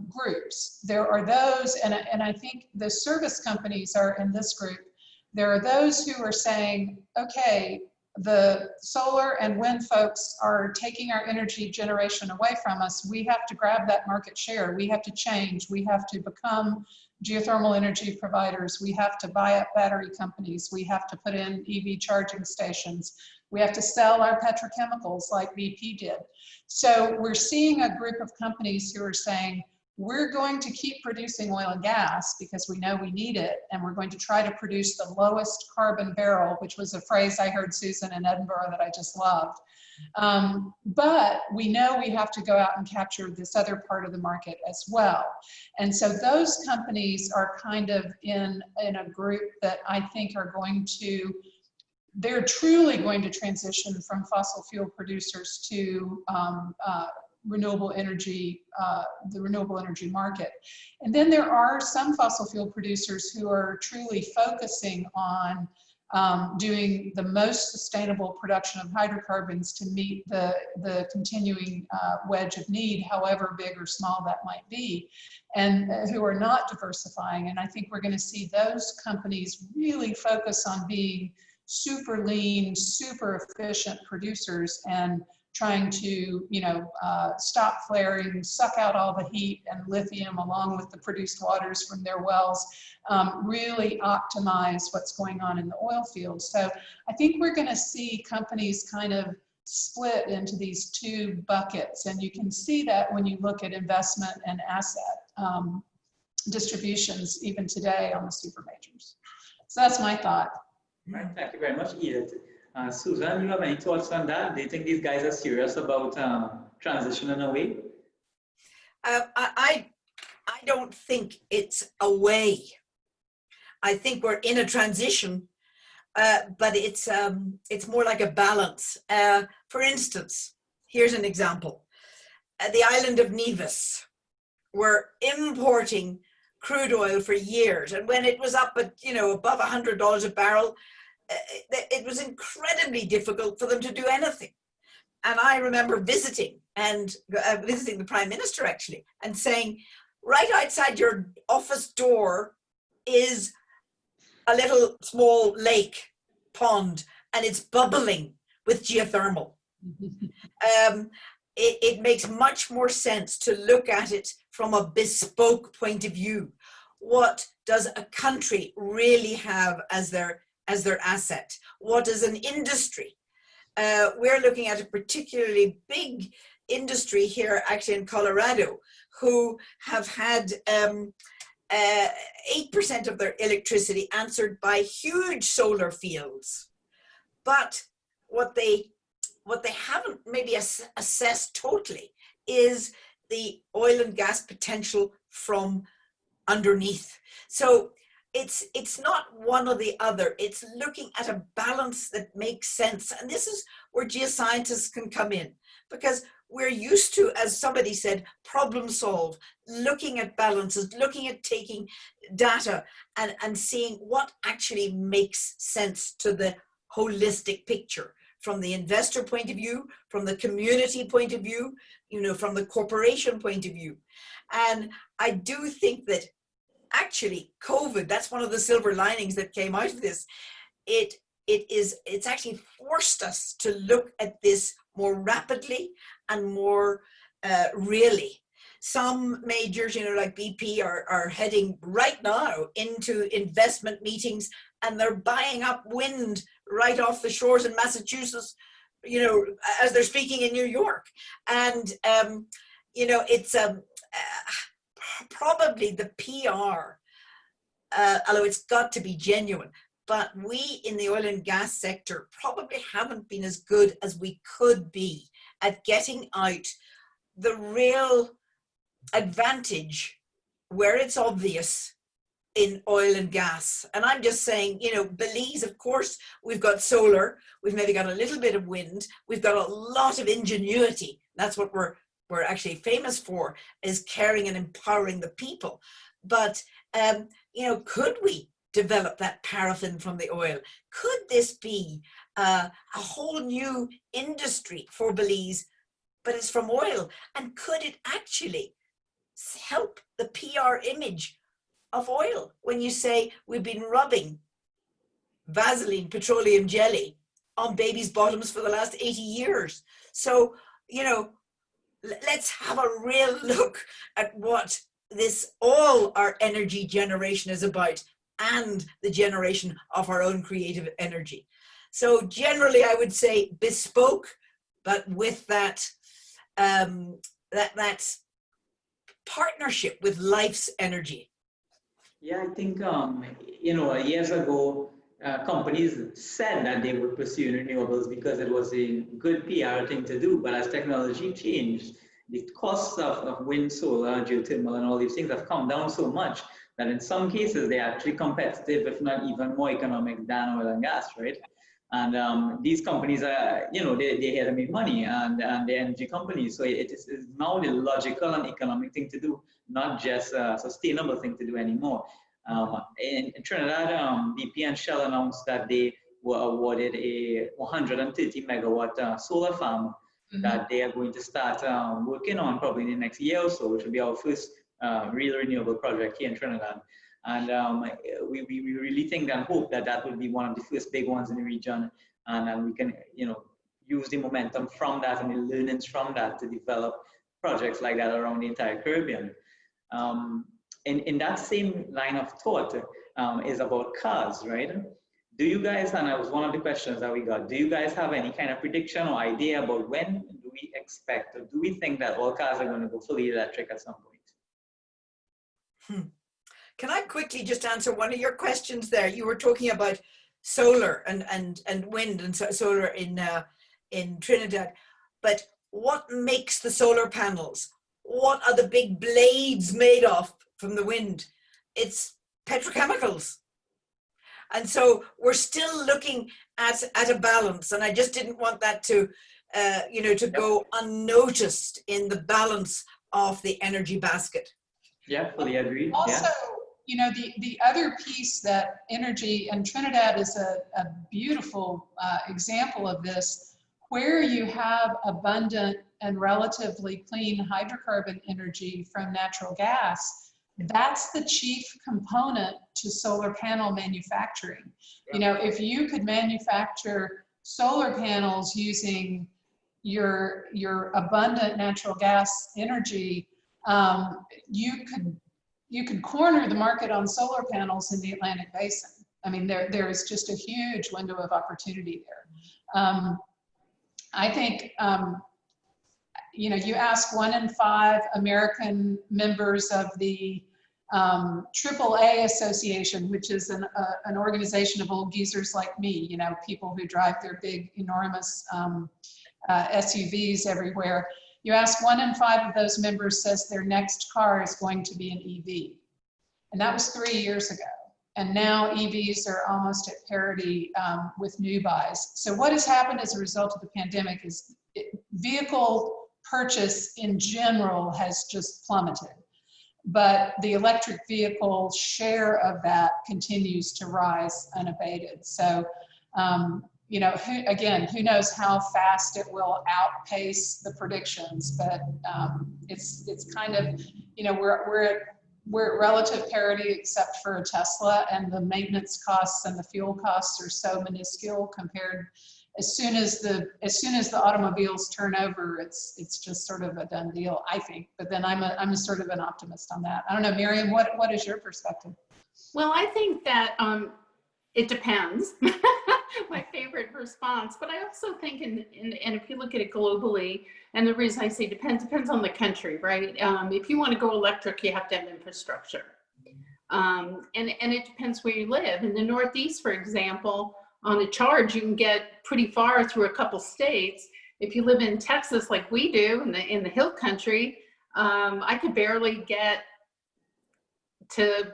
groups. There are those, and I think the service companies are in this group. There are those who are saying, okay, the solar and wind folks are taking our energy generation away from us. We have to grab that market share. We have to change. We have to become geothermal energy providers. We have to buy up battery companies. We have to put in EV charging stations. We have to sell our petrochemicals like BP did. So we're seeing a group of companies who are saying, we're going to keep producing oil and gas because we know we need it, and we're going to try to produce the lowest carbon barrel, which was a phrase I heard Susan in Edinburgh that I just loved. But we know we have to go out and capture this other part of the market as well. And so those companies are kind of in a group that I think are going to, they're truly going to transition from fossil fuel producers to renewable energy, the renewable energy market. And then there are some fossil fuel producers who are truly focusing on doing the most sustainable production of hydrocarbons to meet the continuing wedge of need, however big or small that might be, and who are not diversifying. And I think we're going to see those companies really focus on being super lean, super efficient producers and trying to, stop flaring, suck out all the heat and lithium along with the produced waters from their wells, really optimize what's going on in the oil fields. So I think we're going to see companies kind of split into these two buckets, and you can see that when you look at investment and asset distributions even today on the super majors. So that's my thought. Right, thank you very much, Edith. Susan, you have any thoughts on that? Do you think these guys are serious about transitioning away? I don't think it's a way. I think we're in a transition, but it's more like a balance. For instance, here's an example. The island of Nevis were importing crude oil for years, and when it was up at above $100 a barrel, it was incredibly difficult for them to do anything. And I remember visiting the Prime Minister actually, and saying, right outside your office door is a little small lake pond, and it's bubbling with geothermal. It makes much more sense to look at it from a bespoke point of view. What does a country really have as their asset? What is an industry? We're looking at a particularly big industry here actually in Colorado who have had 8% of their electricity answered by huge solar fields. But what they haven't maybe assessed totally is the oil and gas potential from underneath. So it's not one or the other. It's looking at a balance that makes sense. And this is where geoscientists can come in, because we're used to, as somebody said, problem solve, looking at balances, looking at taking data and seeing what actually makes sense to the holistic picture, from the investor point of view, from the community point of view, from the corporation point of view. And I do think that actually COVID, that's one of the silver linings that came out of this. It's actually forced us to look at this more rapidly and more really. some majors, you know, like BP are heading right now into investment meetings, and they're buying up wind right off the shores in Massachusetts, you know, as they're speaking in New York. And, you know, it's probably the PR, although it's got to be genuine, but we in the oil and gas sector probably haven't been as good as we could be at getting out the real advantage where it's obvious in oil and gas. And I'm just saying, you know, Belize, of course, we've got solar, we've maybe got a little bit of wind, we've got a lot of ingenuity. That's what we're actually famous for, is caring and empowering the people. But, you know, could we develop that paraffin from the oil? Could this be a whole new industry for Belize, but it's from oil? And could it actually help the PR image of oil when you say we've been rubbing Vaseline petroleum jelly on babies' bottoms for the last 80 years? So, you know, let's have a real look at what this, all our energy generation is about, and the generation of our own creative energy. So generally I would say bespoke, but with that, that partnership with life's energy. Yeah, I think, you know, years ago, companies said that they would pursue renewables because it was a good PR thing to do. But as technology changed, the costs of wind, solar, geothermal, and all these things have come down so much that in some cases they're actually competitive, if not even more economic than oil and gas, right? And these companies are, you know, they're here to make money, and they're energy companies. So it is now the logical and economic thing to do, not just a sustainable thing to do anymore. In Trinidad, BP and Shell announced that they were awarded a 130 megawatt solar farm that they are going to start working on probably in the next year or so, which will be our first real renewable project here in Trinidad. And we really think and hope that that will be one of the first big ones in the region, and we can, you know, use the momentum from that and the learnings from that to develop projects like that around the entire Caribbean. In that same line of thought is about cars, right? Do you guys, and that was one of the questions that we got, do you guys have any kind of prediction or idea about when do we expect, or do we think that all cars are going to go fully electric at some point? Can I quickly just answer one of your questions there? You were talking about solar and wind and solar in Trinidad, but what makes the solar panels? What are the big blades made of from the wind? It's petrochemicals. And so we're still looking at a balance, and I just didn't want that to, you know, to go unnoticed in the balance of the energy basket. Yeah, fully agree. Also, you know, the other piece that energy, and Trinidad is a beautiful example of this, where you have abundant and relatively clean hydrocarbon energy from natural gas. That's the chief component to solar panel manufacturing. You know, if you could manufacture solar panels using your abundant natural gas energy, you could corner the market on solar panels in the Atlantic Basin. I mean, there is just a huge window of opportunity there. I think, you know, you ask 1 in 5 American members of the AAA Association, which is an organization of old geezers like me, you know, people who drive their big, enormous SUVs everywhere. You ask 1 in 5 of those members says their next car is going to be an EV. And that was 3 years ago. And now EVs are almost at parity with new buys. So what has happened as a result of the pandemic is vehicle purchase in general has just plummeted. But the electric vehicle share of that continues to rise unabated. So, you know, who knows how fast it will outpace the predictions, but it's kind of, you know, we're at relative parity except for Tesla, and the maintenance costs and the fuel costs are so minuscule compared as soon as the automobiles turn over, it's just sort of a done deal, I think. But then I'm sort of an optimist on that. I don't know, Miriam, what is your perspective? Well, I think that it depends. My favorite response, but I also think, and if you look at it globally, and the reason I say depends on the country, right? If you want to go electric, you have to have infrastructure. And it depends where you live. In the Northeast, for example, on a charge, you can get pretty far through a couple states. If you live in Texas, like we do, in the hill country, I could barely get to,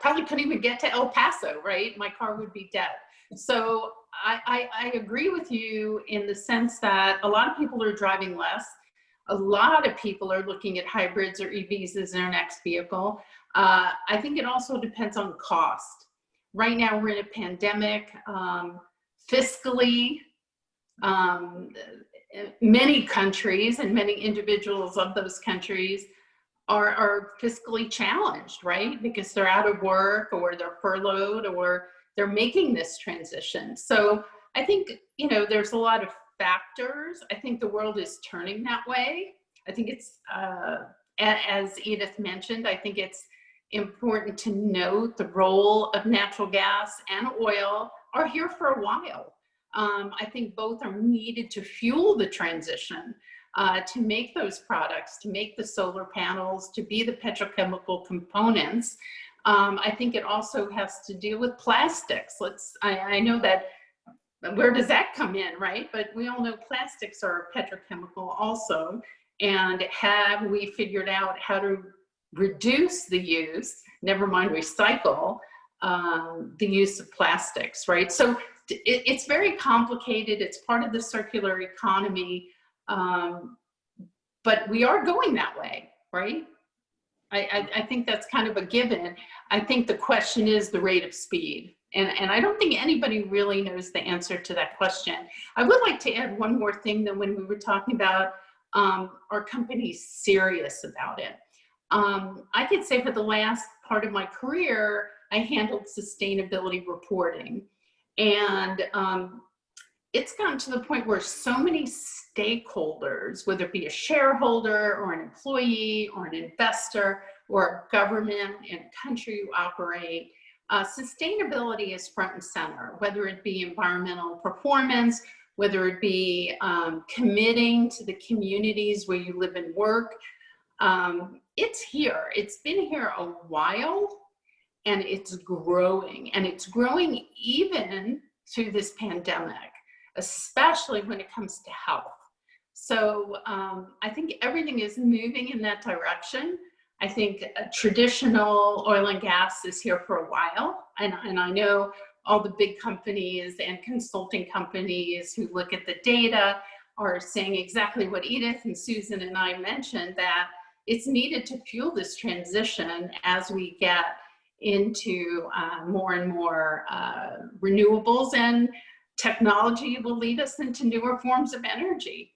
probably couldn't even get to El Paso, right? My car would be dead. So I agree with you in the sense that a lot of people are driving less. A lot of people are looking at hybrids or EVs as their next vehicle. I think it also depends on cost. Right now we're in a pandemic. Fiscally, many countries and many individuals of those countries are fiscally challenged, right? Because they're out of work, or they're furloughed, or they're making this transition. So I think, there's a lot of factors. I think the world is turning that way. I think it's, as Edith mentioned, I think it's important to note the role of natural gas and oil are here for a while. I think both are needed to fuel the transition, to make those products, to make the solar panels, to be the petrochemical components. I think it also has to do with plastics. I know that, where does that come in, right? But we all know plastics are petrochemical also. And have we figured out how to reduce the use, never mind recycle, the use of plastics, right? So it's very complicated. It's part of the circular economy, but we are going that way, right? I think that's kind of a given. I think the question is the rate of speed. And I don't think anybody really knows the answer to that question. I would like to add one more thing that when we were talking about are companies serious about it? I could say for the last part of my career, I handled sustainability reporting. And it's gotten to the point where so many stakeholders, whether it be a shareholder or an employee or an investor or a government in a country you operate, sustainability is front and center, whether it be environmental performance, whether it be committing to the communities where you live and work. It's here. It's been here a while, and it's growing. And it's growing even through this pandemic, especially when it comes to health. So I think everything is moving in that direction. I think traditional oil and gas is here for a while. And I know all the big companies and consulting companies who look at the data are saying exactly what Edith and Susan and I mentioned, that it's needed to fuel this transition as we get into more and more renewables, and technology will lead us into newer forms of energy.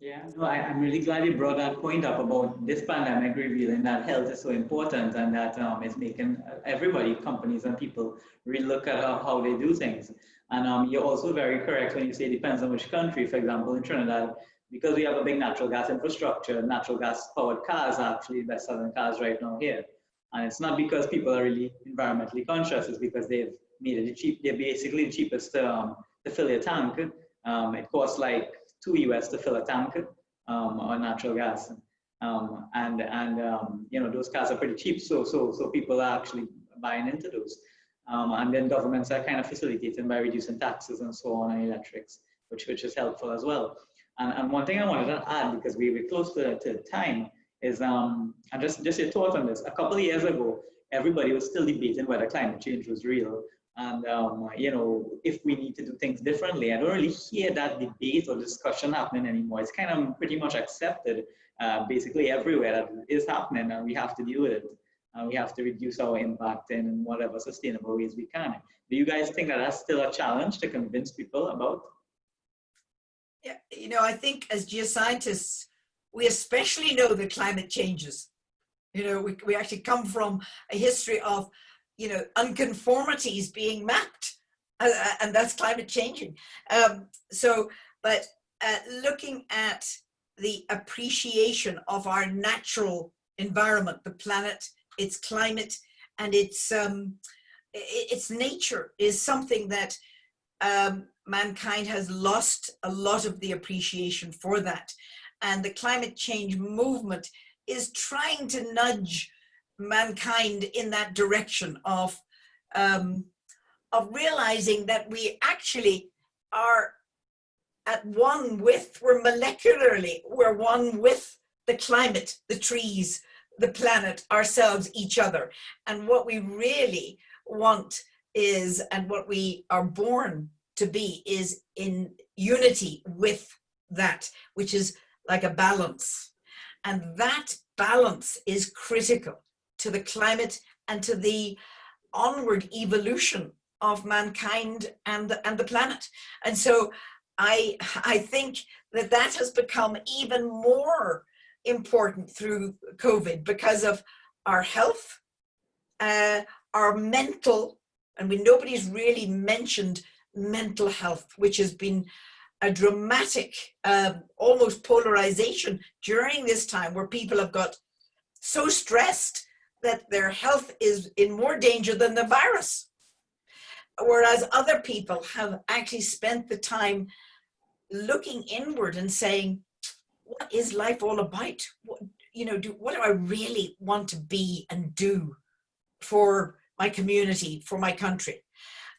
Yeah, no, I'm really glad you brought that point up about this pandemic revealing that health is so important, and that it's making everybody, companies and people, really look at how they do things. And you're also very correct when you say it depends on which country. For example, in Trinidad, because we have a big natural gas infrastructure, natural gas powered cars are actually the best selling cars right now here. And it's not because people are really environmentally conscious, it's because they've made it cheap. They're basically the cheapest to fill your tank. It costs like $2 to fill a tank on natural gas. You know, those cars are pretty cheap. So people are actually buying into those. And then governments are kind of facilitating by reducing taxes and so on on electrics, which is helpful as well. And one thing I wanted to add, because we were close to time, is and just your thought on this. A couple of years ago, everybody was still debating whether climate change was real, and you know, if we need to do things differently. I don't really hear that debate or discussion happening anymore. It's kind of pretty much accepted basically everywhere that it is happening, and we have to deal with it. We have to reduce our impact in whatever sustainable ways we can. Do you guys think that that's still a challenge to convince people about? Yeah, you know, I think as geoscientists, we especially know that climate changes. You know, we actually come from a history of, you know, unconformities being mapped. and that's climate changing. But looking at the appreciation of our natural environment, the planet, its climate, and its nature is something that mankind has lost a lot of the appreciation for that. And the climate change movement is trying to nudge mankind in that direction of realizing that we actually are at one with, we're one with the climate, the trees, the planet, ourselves, each other. And what we really want is, and what we are born to be, is in unity with that, which is like a balance. And that balance is critical to the climate and to the onward evolution of mankind and the planet. And so I think that has become even more important through COVID because of our health, our mental, and nobody's really mentioned mental health, which has been a dramatic, almost polarization during this time, where people have got so stressed that their health is in more danger than the virus. Whereas other people have actually spent the time looking inward and saying, what is life all about? What do I really want to be and do for my community, for my country?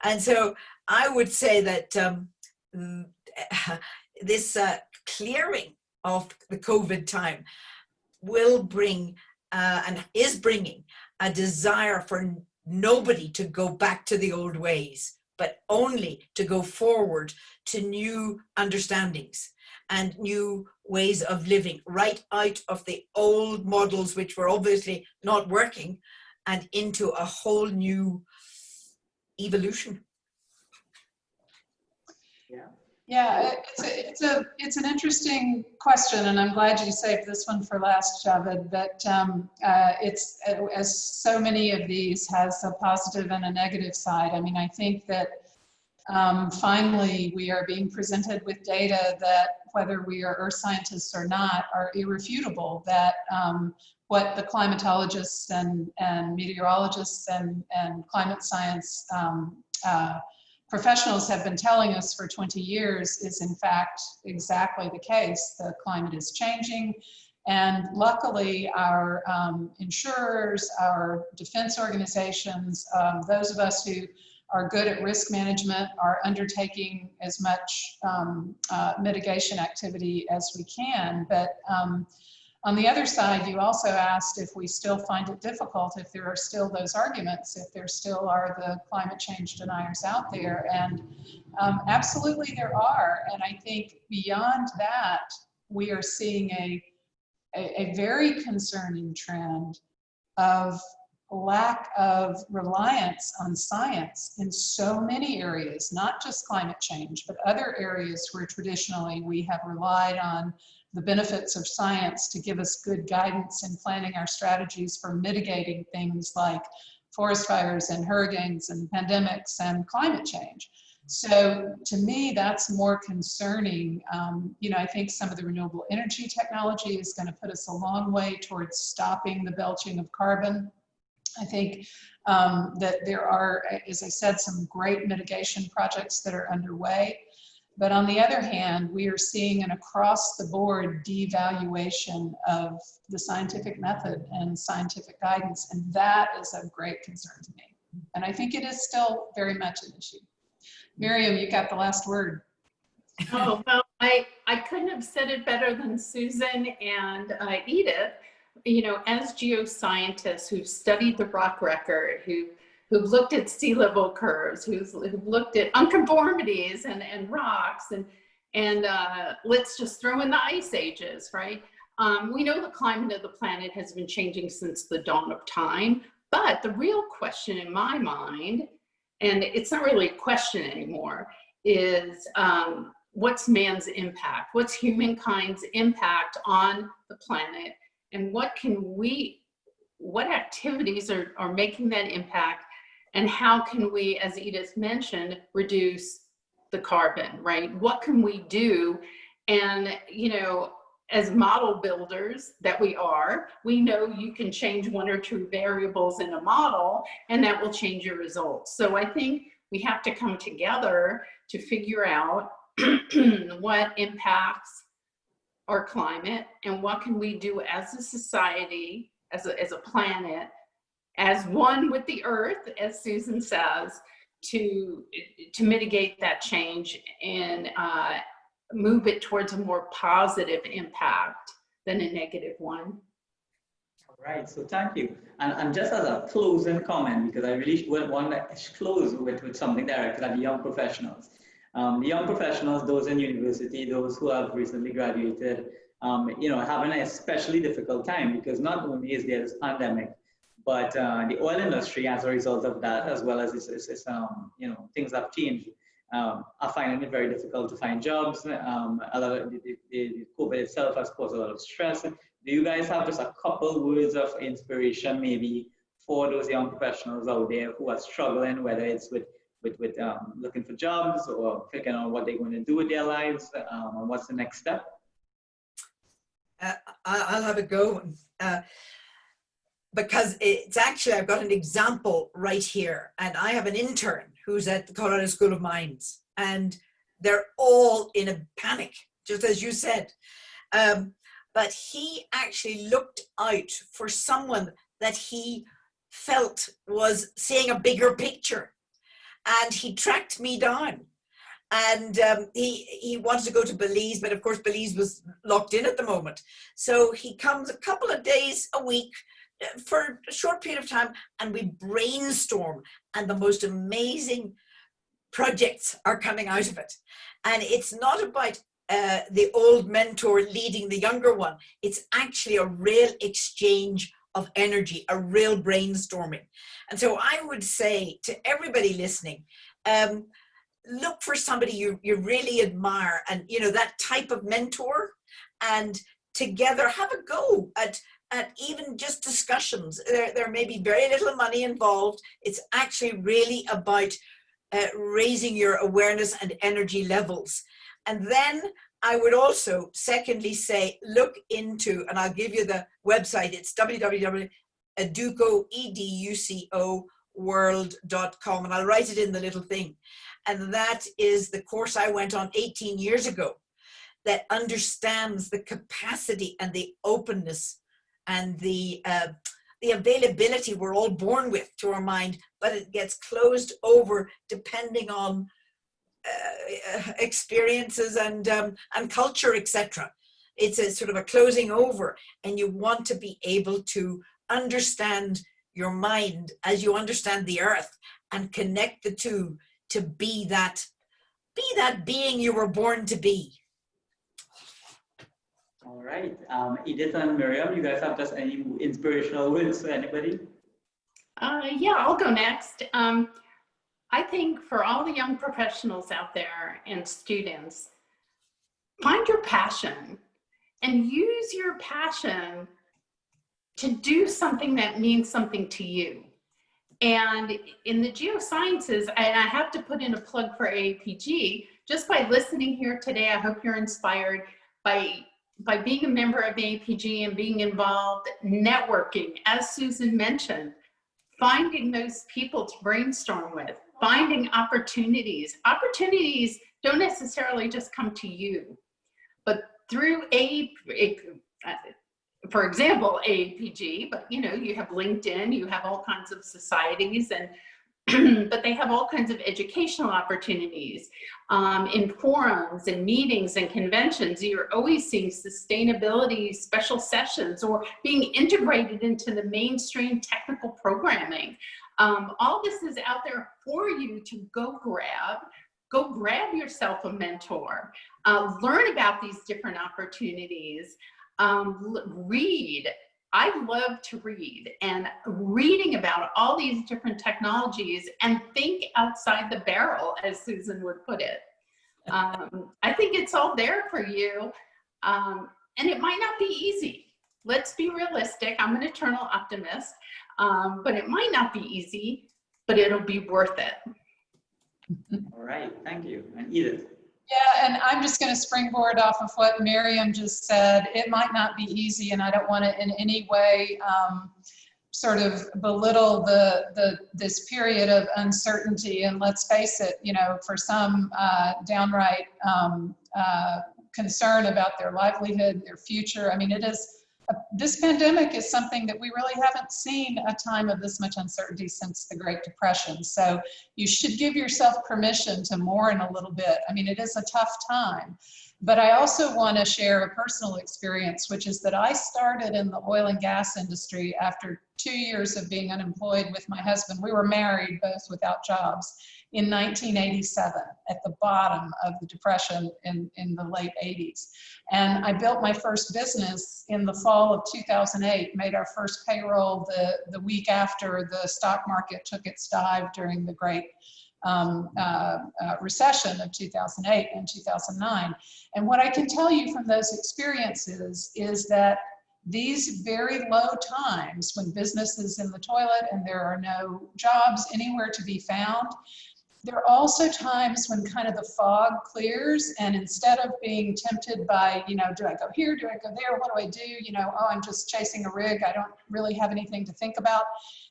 And so I would say that this clearing of the COVID time will bring and is bringing a desire for nobody to go back to the old ways, but only to go forward to new understandings and new ways of living, right out of the old models, which were obviously not working, and into a whole new evolution. Yeah, it's an interesting question, and I'm glad you saved this one for last, Javed. But it's, as so many of these, has a positive and a negative side. I mean, I think that finally we are being presented with data that, whether we are earth scientists or not, are irrefutable. That what the climatologists and meteorologists and climate science professionals have been telling us for 20 years is in fact exactly the case. The climate is changing, and luckily our insurers, our defense organizations, those of us who are good at risk management are undertaking as much mitigation activity as we can. But on the other side, you also asked if we still find it difficult, if there are still those arguments, if there still are the climate change deniers out there. And absolutely there are. And I think beyond that, we are seeing a very concerning trend of lack of reliance on science in so many areas, not just climate change, but other areas where traditionally we have relied on the benefits of science to give us good guidance in planning our strategies for mitigating things like forest fires and hurricanes and pandemics and climate change. So to me, that's more concerning. I think some of the renewable energy technology is going to put us a long way towards stopping the belching of carbon. I think that there are, as I said, some great mitigation projects that are underway. But on the other hand, we are seeing an across-the-board devaluation of the scientific method and scientific guidance, and that is of great concern to me. And I think it is still very much an issue. Miriam, you got the last word. Oh, well, I couldn't have said it better than Susan and Edith. As geoscientists who've studied the rock record, who've looked at sea level curves, who've looked at unconformities and rocks, and let's just throw in the ice ages, right? We know the climate of the planet has been changing since the dawn of time, but the real question in my mind, and it's not really a question anymore, is what's man's impact? What's humankind's impact on the planet? And what activities are making that impact? And how can we, as Edith mentioned, reduce the carbon, right? What can we do? And, you know, as model builders that we are, we know you can change one or two variables in a model and that will change your results. So I think we have to come together to figure out what impacts our climate and what can we do as a society, as a planet, as one with the earth, as Susan says, to mitigate that change and move it towards a more positive impact than a negative one. All right, so thank you. And just as a closing comment, because I really want to close with something directed at the young professionals. The young professionals, those in university, those who have recently graduated, you know, having an especially difficult time because not only is there this pandemic, but the oil industry, as a result of that, as well as its you know, things have changed, are finding it very difficult to find jobs. A lot of the COVID itself has caused a lot of stress. Do you guys have just a couple words of inspiration, maybe, for those young professionals out there who are struggling, whether it's with looking for jobs or figuring out what they're going to do with their lives, and what's the next step? I'll have a go. Because it's actually, I've got an example right here, and I have an intern who's at the Colorado School of Mines, and they're all in a panic, just as you said. But he actually looked out for someone that he felt was seeing a bigger picture, and he tracked me down. And he wanted to go to Belize, but of course Belize was locked in at the moment. So he comes a couple of days a week for a short period of time, and we brainstorm, and the most amazing projects are coming out of it. And it's not about the old mentor leading the younger one. It's actually a real exchange of energy, a real brainstorming. And so I would say to everybody listening, look for somebody you really admire, and you know, that type of mentor, and together have a go at even just discussions. There may be very little money involved. It's actually really about raising your awareness and energy levels. And then I would also secondly say, look into, and I'll give you the website, it's www.educo.world.com, and I'll write it in the little thing. And that is the course I went on 18 years ago that understands the capacity and the openness and the availability we're all born with to our mind, but it gets closed over depending on experiences and culture, etc. It's a sort of a closing over, and you want to be able to understand your mind as you understand the earth and connect the two to be that being you were born to be. All right, Edith and Miriam, you guys have just any inspirational words for anybody? Yeah, I'll go next. I think for all the young professionals out there and students, find your passion and use your passion to do something that means something to you. And in the geosciences, and I have to put in a plug for AAPG, just by listening here today, I hope you're inspired by being a member of AAPG and being involved, networking, as Susan mentioned, finding those people to brainstorm with, finding opportunities. Opportunities don't necessarily just come to you, but through for example, AAPG, but you know, you have LinkedIn, you have all kinds of societies, and but they have all kinds of educational opportunities in forums and meetings and conventions. You're always seeing sustainability special sessions or being integrated into the mainstream technical programming. All this is out there for you to go grab yourself a mentor, learn about these different opportunities, read. I love to read, and reading about all these different technologies and think outside the barrel, as Susan would put it. I think it's all there for you, and it might not be easy. Let's be realistic. I'm an eternal optimist, but it might not be easy, but it'll be worth it. All right, thank you. And Edith. Yeah, and I'm just going to springboard off of what Miriam just said. It might not be easy, and I don't want to in any way sort of belittle this period of uncertainty. And let's face it, you know, for some downright concern about their livelihood, their future. I mean, it is. This pandemic is something that we really haven't seen a time of this much uncertainty since the Great Depression. So you should give yourself permission to mourn a little bit. I mean, it is a tough time. But I also want to share a personal experience, which is that I started in the oil and gas industry after 2 years of being unemployed with my husband. We were married, both without jobs, in 1987, at the bottom of the Depression in the late 80s. And I built my first business in the fall of 2008, made our first payroll the week after the stock market took its dive during the great recession of 2008 and 2009. And what I can tell you from those experiences is that these very low times when business is in the toilet and there are no jobs anywhere to be found, there are also times when kind of the fog clears, and instead of being tempted by, you know, do I go here, do I go there, what do I do, you know, oh, I'm just chasing a rig, I don't really have anything to think about.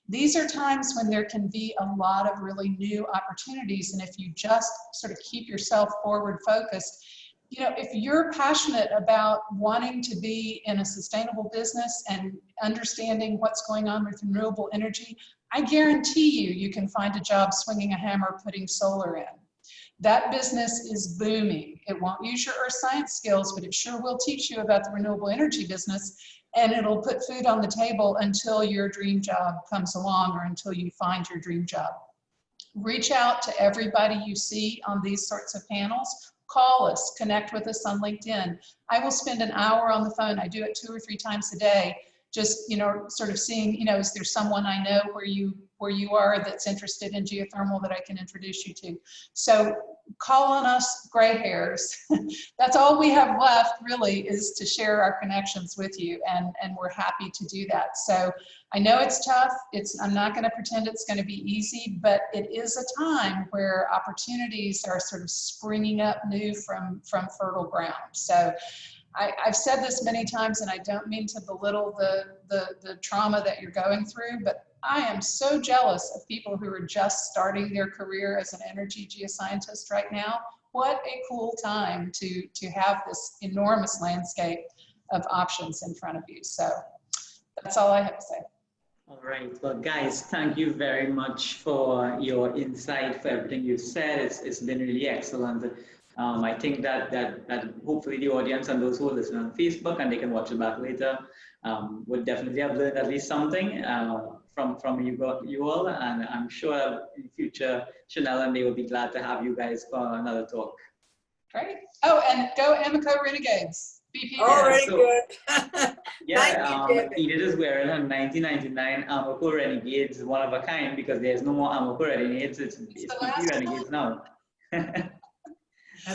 These are times when there can be a lot of really new opportunities, and if you just sort of keep yourself forward focused, you know, if you're passionate about wanting to be in a sustainable business and understanding what's going on with renewable energy, I guarantee you can find a job swinging a hammer, putting solar in. That business is booming. It won't use your earth science skills, but it sure will teach you about the renewable energy business, and it'll put food on the table until your dream job comes along or until you find your dream job. Reach out to everybody you see on these sorts of panels. Call us, connect with us on LinkedIn. I will spend an hour on the phone. I do it 2 or 3 times a day, just, you know, sort of seeing, you know, is there someone I know where you are that's interested in geothermal that I can introduce you to? So call on us, gray hairs. That's all we have left really, is to share our connections with you, and we're happy to do that. So I know it's tough. I'm not going to pretend it's going to be easy, but it is a time where opportunities are sort of springing up new from fertile ground. So I've said this many times, and I don't mean to belittle the trauma that you're going through, but I am so jealous of people who are just starting their career as an energy geoscientist right now. What a cool time to have this enormous landscape of options in front of you. So that's all I have to say. All right, well, guys, thank you very much for your insight, for everything you've said. It's been really excellent. I think that hopefully the audience and those who are listening on Facebook and they can watch it back later would definitely have learned at least something from you all, and I'm sure in future Chanel and they will be glad to have you guys for another talk. Great. Oh, and go Amoco Renegades. BP. Already so, good. yeah, Edith is wearing her 1999 Amoco Renegades, one of a kind, because there's no more Amoco Renegades. It's BP Renegades now. That's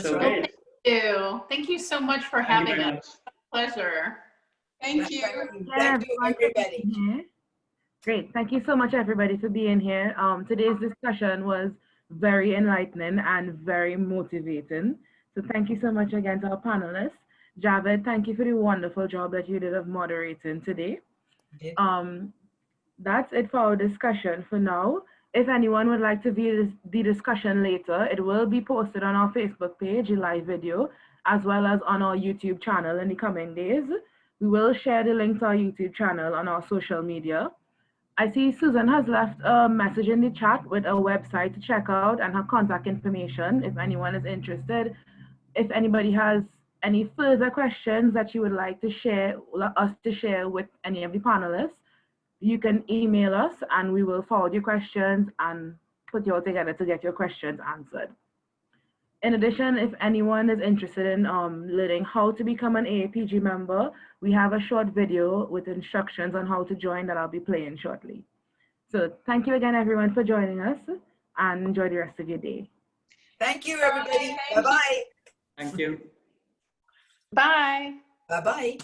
so right. great. Thank you. Thank you so much for having us. Pleasure. Thank you. Thank you, everybody. Great. Thank you so much, everybody, for being here. Today's discussion was very enlightening and very motivating. So thank you so much again to our panelists. Javed, thank you for the wonderful job that you did of moderating today. That's it for our discussion for now. If anyone would like to view the discussion later, it will be posted on our Facebook page, a live video, as well as on our YouTube channel in the coming days. We will share the link to our YouTube channel on our social media. I see Susan has left a message in the chat with a website to check out and her contact information if anyone is interested. If anybody has any further questions that you would like to share with any of the panelists, you can email us and we will forward your questions and put you all together to get your questions answered. In addition, if anyone is interested in learning how to become an AAPG member, we have a short video with instructions on how to join that I'll be playing shortly. So thank you again, everyone, for joining us, and enjoy the rest of your day. Thank you, everybody. Bye-bye. Thank you. Bye. Bye-bye.